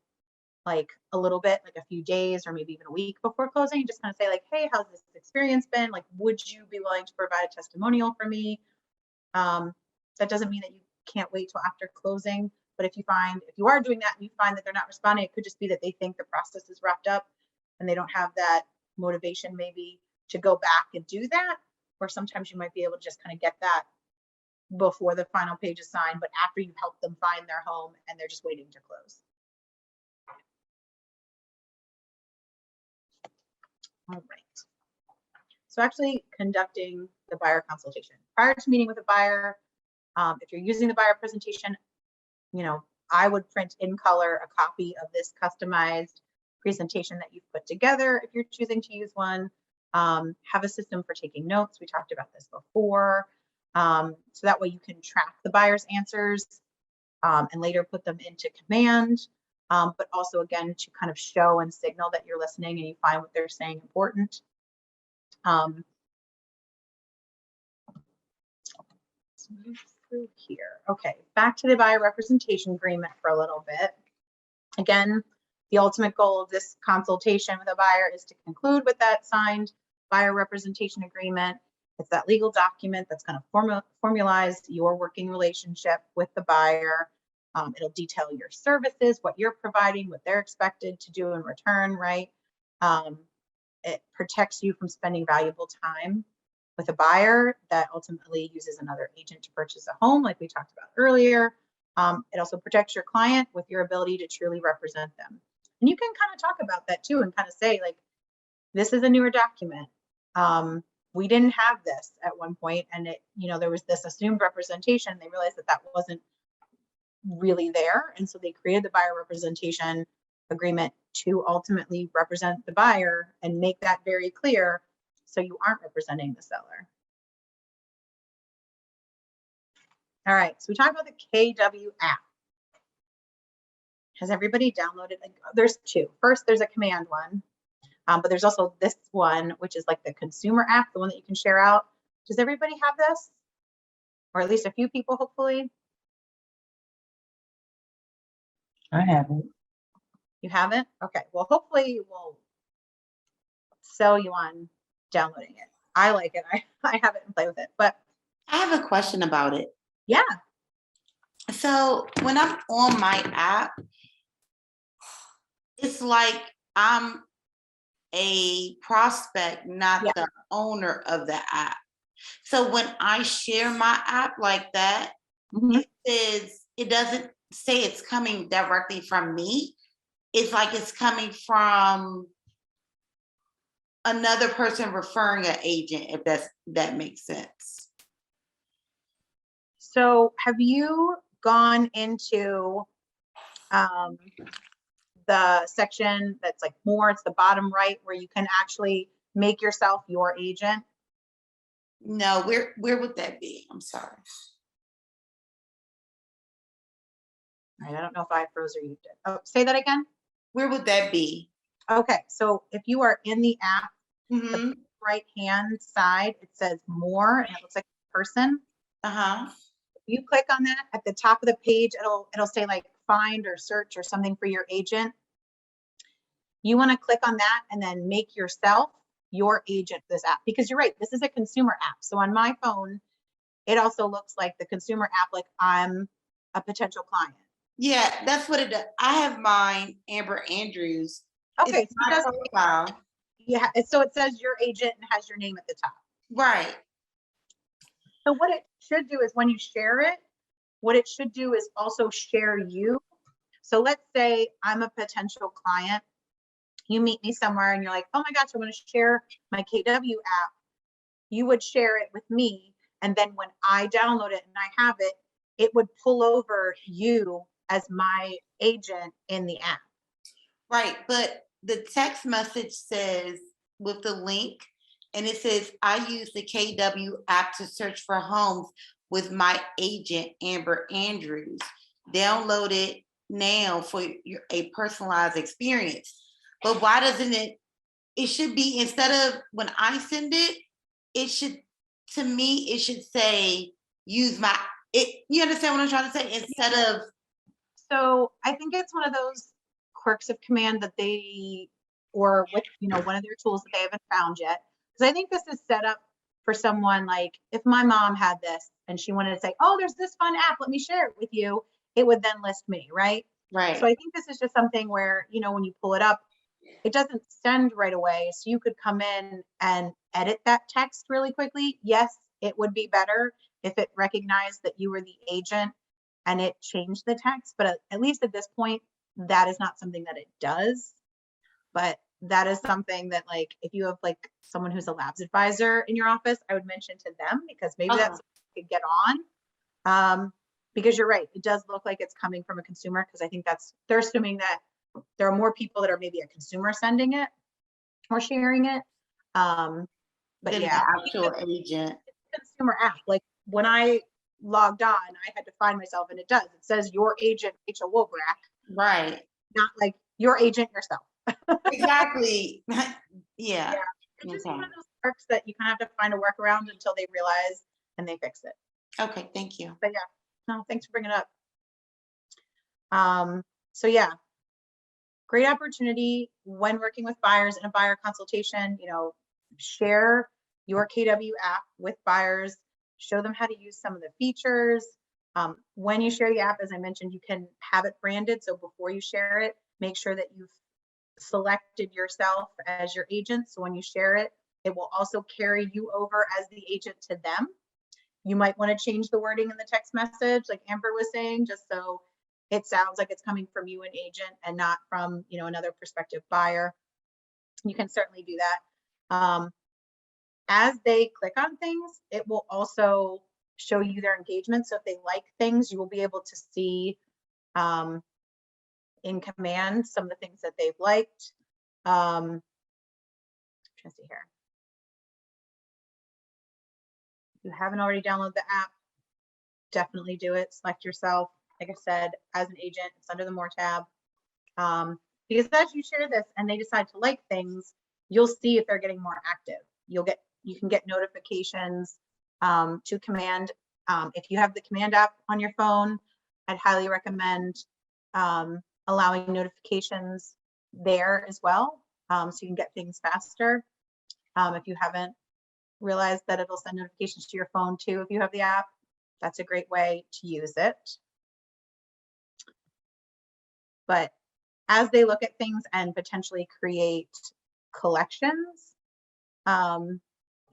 like a little bit, like a few days or maybe even a week before closing. You just kind of say like, hey, how's this experience been? Like, would you be willing to provide a testimonial for me? That doesn't mean that you can't wait till after closing, but if you are doing that and you find that they're not responding, it could just be that they think the process is wrapped up and they don't have that motivation maybe to go back and do that. Or sometimes you might be able to just kind of get that before the final page is signed, but after you've helped them find their home and they're just waiting to close. All right. So actually conducting the buyer consultation. Prior to meeting with a buyer, if you're using the buyer presentation, you know, I would print in color a copy of this customized presentation that you've put together if you're choosing to use one. Have a system for taking notes. We talked about this before. So that way you can track the buyer's answers and later put them into command, but also again to kind of show and signal that you're listening and you find what they're saying important. Let's move through here. Okay, back to the buyer representation agreement for a little bit. Again, the ultimate goal of this consultation with a buyer is to conclude with that signed buyer representation agreement. It's that legal document that's going to formalize your working relationship with the buyer. It'll detail your services, what you're providing, what they're expected to do in return, right? It protects you from spending valuable time with a buyer that ultimately uses another agent to purchase a home, like we talked about earlier. It also protects your client with your ability to truly represent them. And you can kind of talk about that too and kind of say like, this is a newer document. We didn't have this at one point, and it, you know, there was this assumed representation. They realized that that wasn't really there, and so they created the buyer representation agreement to ultimately represent the buyer and make that very clear, so you aren't representing the seller. All right, so we talked about the KW app. Has everybody downloaded? There's two. First, there's a command one. But there's also this one, which is like the consumer app, the one that you can share out. Does everybody have this? Or at least a few people, hopefully? I haven't. You haven't? Okay, well, hopefully we'll sell you on downloading it. I like it. I have it and play with it, but. I have a question about it. Yeah. So when I'm on my app, it's like I'm a prospect, not the owner of the app. So when I share my app like that, Mhm. it doesn't say it's coming directly from me. It's like it's coming from another person referring an agent, if that makes sense. So have you gone into the section that's like more, it's the bottom right where you can actually make yourself your agent? No, where would that be? I'm sorry. All right, I don't know if I froze or you did. Oh, say that again. Where would that be? Okay, so if you are in the app, Mm-hmm. the right hand side, it says more and it looks like a person. Uh-huh. You click on that at the top of the page, it'll say like find or search or something for your agent. You want to click on that and then make yourself your agent for this app, because you're right, this is a consumer app. So on my phone, it also looks like the consumer app, like I'm a potential client. Yeah, that's what it does. I have mine, Amber Andrews. Okay, It's my profile. Yeah, so it says your agent and has your name at the top. Right. So what it should do is when you share it, what it should do is also share you. So let's say I'm a potential client. You meet me somewhere and you're like, oh my gosh, I want to share my KW app. You would share it with me. And then when I download it and I have it, it would pull over you as my agent in the app. Right, but the text message says with the link, and it says, I use the KW app to search for homes with my agent, Amber Andrews. Download it now for a personalized experience. But why doesn't it should be, instead of when I send it, it should, to me, it should say, use my, you understand what I'm trying to say? Instead of. So I think it's one of those quirks of command that they, or with, one of their tools that they haven't found yet. Because I think this is set up for someone like, if my mom had this and she wanted to say, oh, there's this fun app, let me share it with you, it would then list me, right? Right. So I think this is just something where, when you pull it up, it doesn't send right away. So you could come in and edit that text really quickly. Yes, it would be better if it recognized that you were the agent and it changed the text. But at least at this point, that is not something that it does. But that is something that, like, if you have like someone who's a labs advisor in your office, I would mention to them, because maybe that's something you could get on. Because you're right, it does look like it's coming from a consumer, because I think they're assuming that there are more people that are maybe a consumer sending it or sharing it. But Than yeah, the actual agent. Consumer app. Like when I logged on, I had to find myself, and it does. It says your agent, Rachel Wobrak. Right. Not like your agent yourself. Exactly. Yeah. It's just one of those perks that you kind of have to find a workaround until they realize and they fix it. Okay, thank you. But yeah, no, thanks for bringing it up. So yeah, great opportunity when working with buyers in a buyer consultation. Share your KW app with buyers, show them how to use some of the features. When you share the app, as I mentioned, you can have it branded. So before you share it, make sure that you've selected yourself as your agent. So when you share it, it will also carry you over as the agent to them. You might want to change the wording in the text message, like Amber was saying, just so it sounds like it's coming from you, an agent, and not from, another prospective buyer. You can certainly do that. As they click on things, it will also show you their engagement. So if they like things, you will be able to see in command some of the things that they've liked. I'm trying to see here. If you haven't already downloaded the app, definitely do it. Select yourself. Like I said, as an agent, it's under the More tab. Because as you share this and they decide to like things, you'll see if they're getting more active. You can get notifications to command. If you have the command app on your phone, I'd highly recommend allowing notifications there as well, so you can get things faster. If you haven't realized that it'll send notifications to your phone too, if you have the app, that's a great way to use it. But as they look at things and potentially create collections on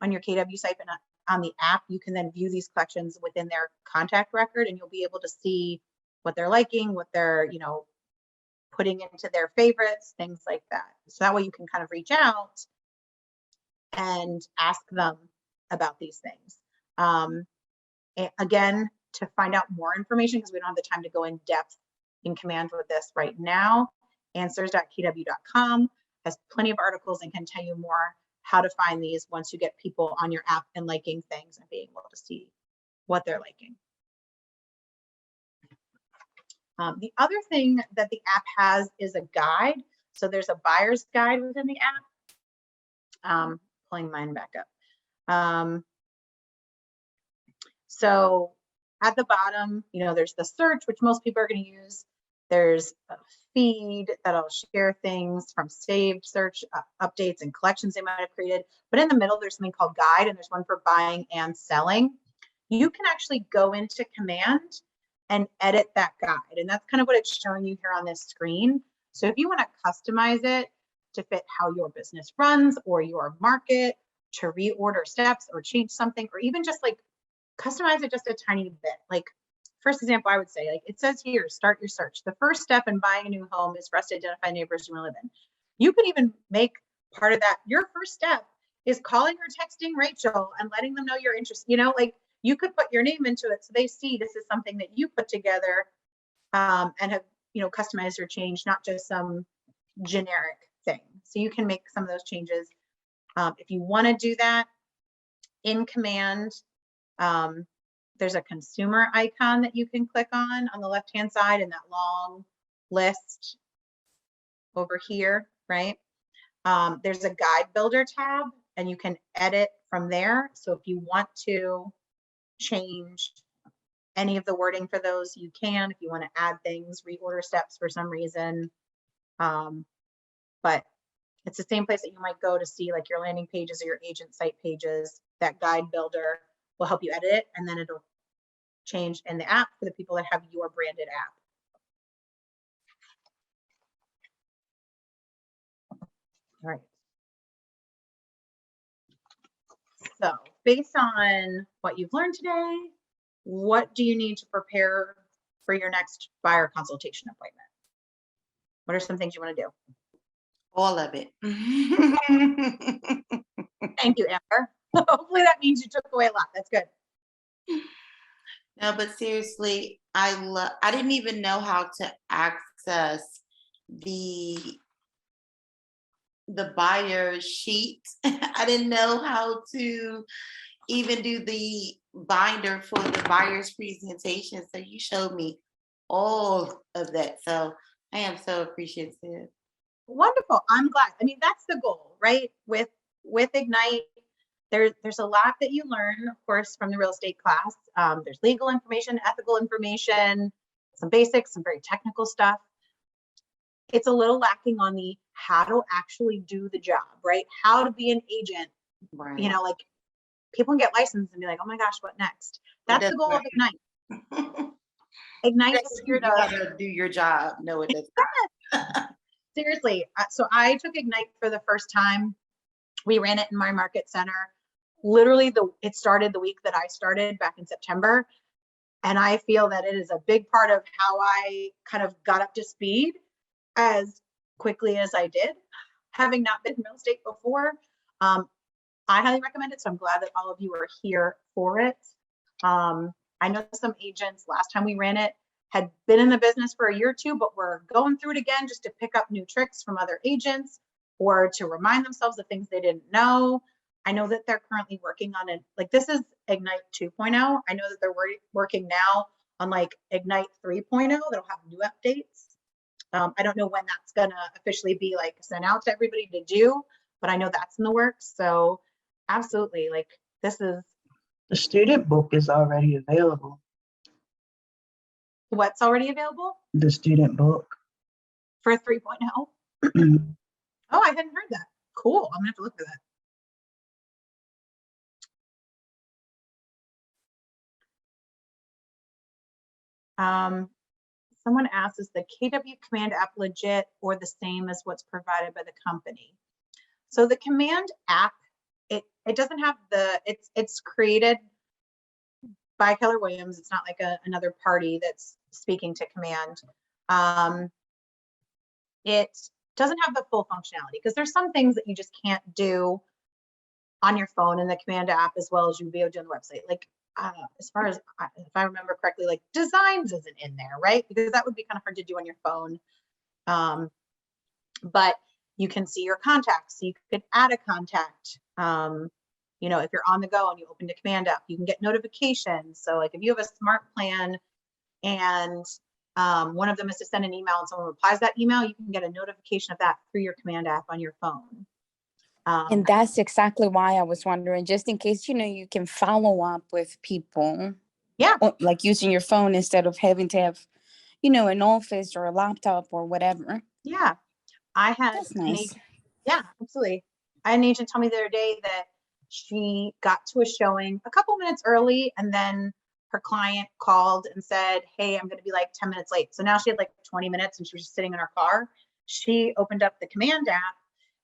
your KW site, but on the app, you can then view these collections within their contact record, and you'll be able to see what they're liking, what they're, you know, putting into their favorites, things like that. So that way you can kind of reach out and ask them about these things. Again, to find out more information, because we don't have the time to go in depth in Command with this right now, answers.kw.com has plenty of articles and can tell you more how to find these once you get people on your app and liking things and being able to see what they're liking. The other thing that the app has is a guide. So there's a buyer's guide within the app. Pulling mine back up. So at the bottom, you know, there's the search, which most people are going to use. There's a feed that'll share things from saved search updates and collections they might have created. But in the middle, there's something called guide, and there's one for buying and selling. You can actually go into Command and edit that guide. And that's kind of what it's showing you here on this screen. So if you want to customize it to fit how your business runs or your market, to reorder steps or change something, or even just like customize it just a tiny bit. Like, first example, I would say, like it says here, start your search. The first step in buying a new home is for us to identify neighbors you want to live in. You can even make part of that, your first step is calling or texting Rachel and letting them know you're interested. You know, like you could put your name into it so they see this is something that you put together and have, you know, customized or changed, not just some generic thing. So you can make some of those changes. If you want to do that in Command, there's a consumer icon that you can click on the left-hand side in that long list over here, right? There's a guide builder tab and you can edit from there. So if you want to change any of the wording for those, you can. If you want to add things, reorder steps for some reason. But it's the same place that you might go to see like your landing pages or your agent site pages. That guide builder will help you edit it, and then it'll change in the app for the people that have your branded app. All right. So based on what you've learned today, what do you need to prepare for your next buyer consultation appointment? What are some things you want to do? All of it. Thank you, Amber. Hopefully that means you took away a lot. That's good. No, but seriously, I didn't even know how to access the buyer sheet. I didn't know how to even do the binder for the buyer's presentation. So you showed me all of that. So I am so appreciative. Wonderful. I'm glad. I mean, that's the goal, right? With Ignite, there's a lot that you learn, of course, from the real estate class. There's legal information, ethical information, some basics, some very technical stuff. It's a little lacking on the how to actually do the job, right? How to be an agent. Right. You know, like people can get licensed and be like, oh my gosh, what next? That's the goal of Ignite. Ignite is here to gotta do your job. No, it doesn't. Seriously. So I took Ignite for the first time. We ran it in my market center. Literally, it started the week that I started back in September. And I feel that it is a big part of how I kind of got up to speed as quickly as I did, having not been in real estate before. I highly recommend it. So I'm glad that all of you are here for it. I know some agents, last time we ran it, had been in the business for a year or two, but were going through it again just to pick up new tricks from other agents or to remind themselves of things they didn't know. I know that they're currently working on it. Like this is Ignite 2.0. I know that they're working now on like Ignite 3.0 that'll have new updates. I don't know when that's gonna officially be like sent out to everybody to do, but I know that's in the works. So absolutely, like this is. The student book is already available. What's already available? The student book. For 3.0? Oh, I hadn't heard that. Cool. I'm gonna have to look for that. Someone asked, is the KW Command app legit or the same as what's provided by the company? So the Command app it doesn't have it's created by Keller Williams. It's not like another party that's speaking to command. It doesn't have the full functionality because there's some things that you just can't do on your phone in the command app as well as you'd be able to do on the website. Like as far as if I remember correctly, like designs isn't in there, right? Because that would be kind of hard to do on your phone. But you can see your contacts. So you could add a contact. You know, if you're on the go and you open the command app, you can get notifications. So like if you have a smart plan and one of them is to send an email and someone replies to that email, you can get a notification of that through your command app on your phone. And that's exactly why I was wondering, just in case, you know, you can follow up with people. Yeah. Like using your phone instead of having to have, you know, an office or a laptop or whatever. Yeah. I had That's nice. Yeah, absolutely. I had an agent tell me the other day that she got to a showing a couple minutes early and then her client called and said, hey, I'm going to be like 10 minutes late. So now she had like 20 minutes and she was just sitting in her car. She opened up the command app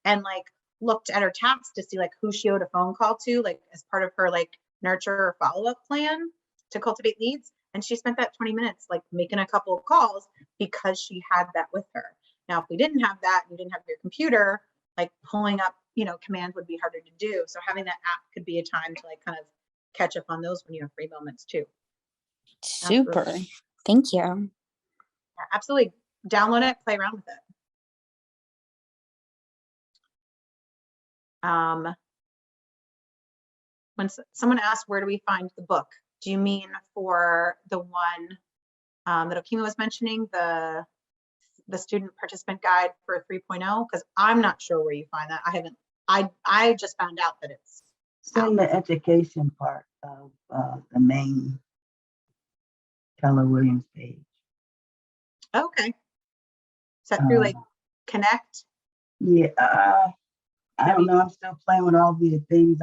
and like looked at her tasks to see like who she owed a phone call to, like as part of her like nurture or follow-up plan to cultivate leads. And she spent that 20 minutes like making a couple of calls because she had that with her. Now, if we didn't have that, you didn't have your computer, like pulling up, you know, commands would be harder to do. So having that app could be a time to like kind of catch up on those when you have free moments too. Super. Absolutely. Thank you. Yeah, absolutely. Download it, play around with it. When someone asks, where do we find the book? Do you mean for the one that Okima was mentioning, the student participant guide for 3.0? Because I'm not sure where you find that. I just found out that it's in the education part of the main Keller Williams page. Okay. Is that through like Connect? Yeah, I don't know. I'm still playing with all the things.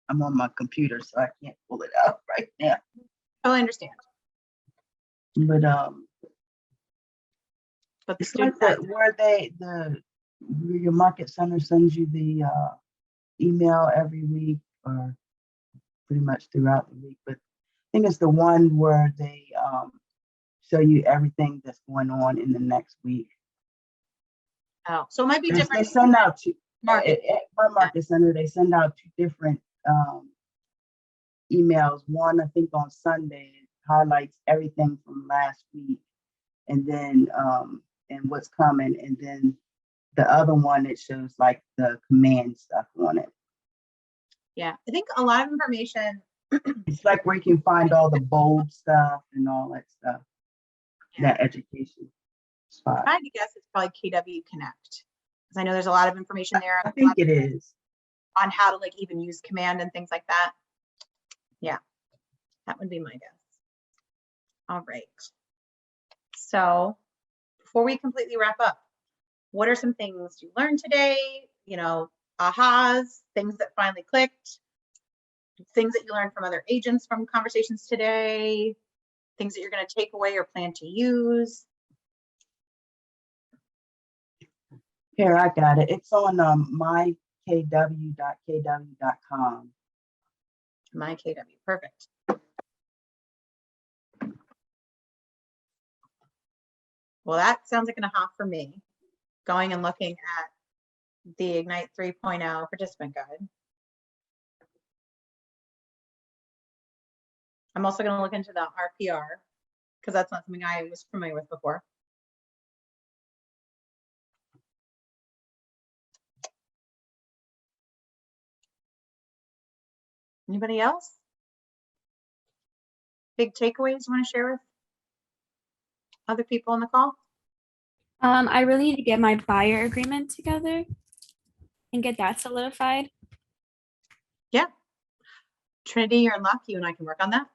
I'm on my computer, so I can't pull it up right now. Oh, I understand. But the it's like your market center sends you the email every week or pretty much throughout the week. But I think it's the one where they show you everything that's going on in the next week. Oh, so it might be different. They send out two at my market center. They send out two different emails. One, I think on Sunday, highlights everything from last week, and then and what's coming, and then the other one it shows like the command stuff on it. Yeah, I think a lot of information. It's like where you can find all the bold stuff and all that stuff. Yeah. That education spot. I guess it's probably KW Connect, because I know there's a lot of information there. I think it is on how to like even use command and things like that. Yeah, that would be my guess. All right. So before we completely wrap up, what are some things you learned today? You know, ahas, things that finally clicked, things that you learned from other agents from conversations today, things that you're going to take away or plan to use. Here, I got it. It's on mykw.kw.com. MyKW, perfect. Well, that sounds like an aha for me, going and looking at the Ignite 3.0 participant guide. I'm also going to look into the RPR because that's not something I was familiar with before. Anybody else? Big takeaways you want to share with other people on the call? I really need to get my buyer agreement together and get that solidified. Yeah. Trinity, you're in luck. You and I can work on that.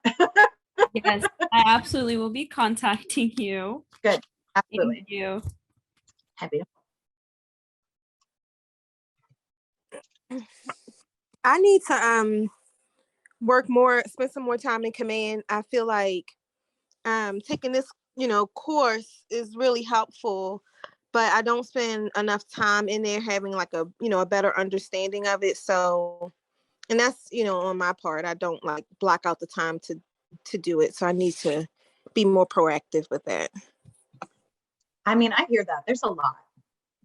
Yes, I absolutely will be contacting you. Good. Absolutely. Thank you. Happy. I need to work more, spend some more time in command. I feel like taking this, course is really helpful but I don't spend enough time in there having like a, a better understanding of it. So, and that's, on my part, I don't like block out the time to do it. So I need to be more proactive with that. I mean, I hear that. There's a lot.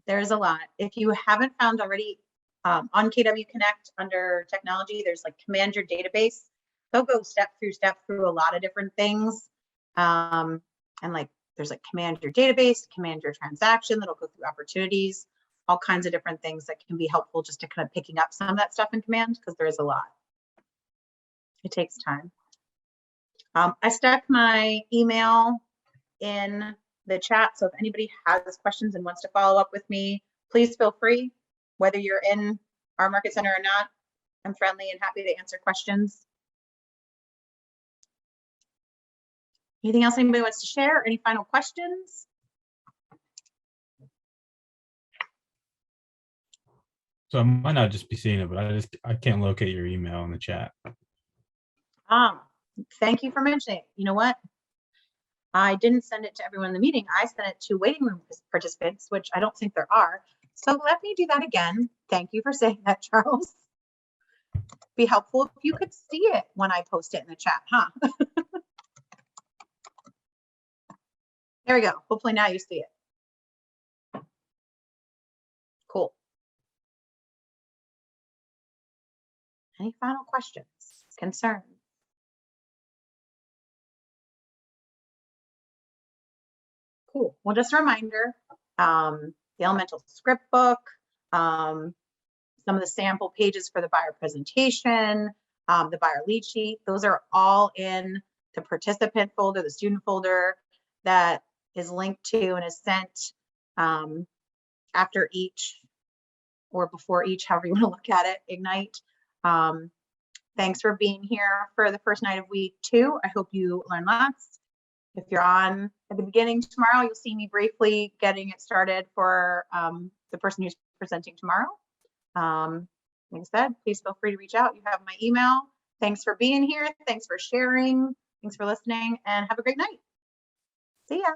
There's a lot. If you haven't found already, on KW Connect under technology, there's like command your database. They'll go step through a lot of different things. And like there's like command your database, command your transaction, that'll go through opportunities, all kinds of different things that can be helpful just to kind of picking up some of that stuff in command, because there is a lot. It takes time. I stuck my email in the chat, so if anybody has questions and wants to follow up with me, please feel free, whether you're in our market center or not. I'm friendly and happy to answer questions. Anything else anybody wants to share? Any final questions? So I might not just be seeing it, but I can't locate your email in the chat. Thank you for mentioning it. You know what? I didn't send it to everyone in the meeting. I sent it to waiting room participants, which I don't think there are. So let me do that again. Thank you for saying that, Charles. Be helpful if you could see it when I post it in the chat, huh? There we go. Hopefully now you see it. Cool. Any final questions, concerns? Cool. Well, just a reminder, the Elemental script book, some of the sample pages for the buyer presentation, the buyer lead sheet, those are all in the participant folder, the student folder that is linked to and is sent after each or before each, however you want to look at it, Ignite. Thanks for being here for the first night of week 2. I hope you learn lots. If you're on at the beginning tomorrow, you'll see me briefly getting it started for the person who's presenting tomorrow. Like I said, please feel free to reach out. You have my email. Thanks for being here. Thanks for sharing. Thanks for listening, and have a great night. See ya.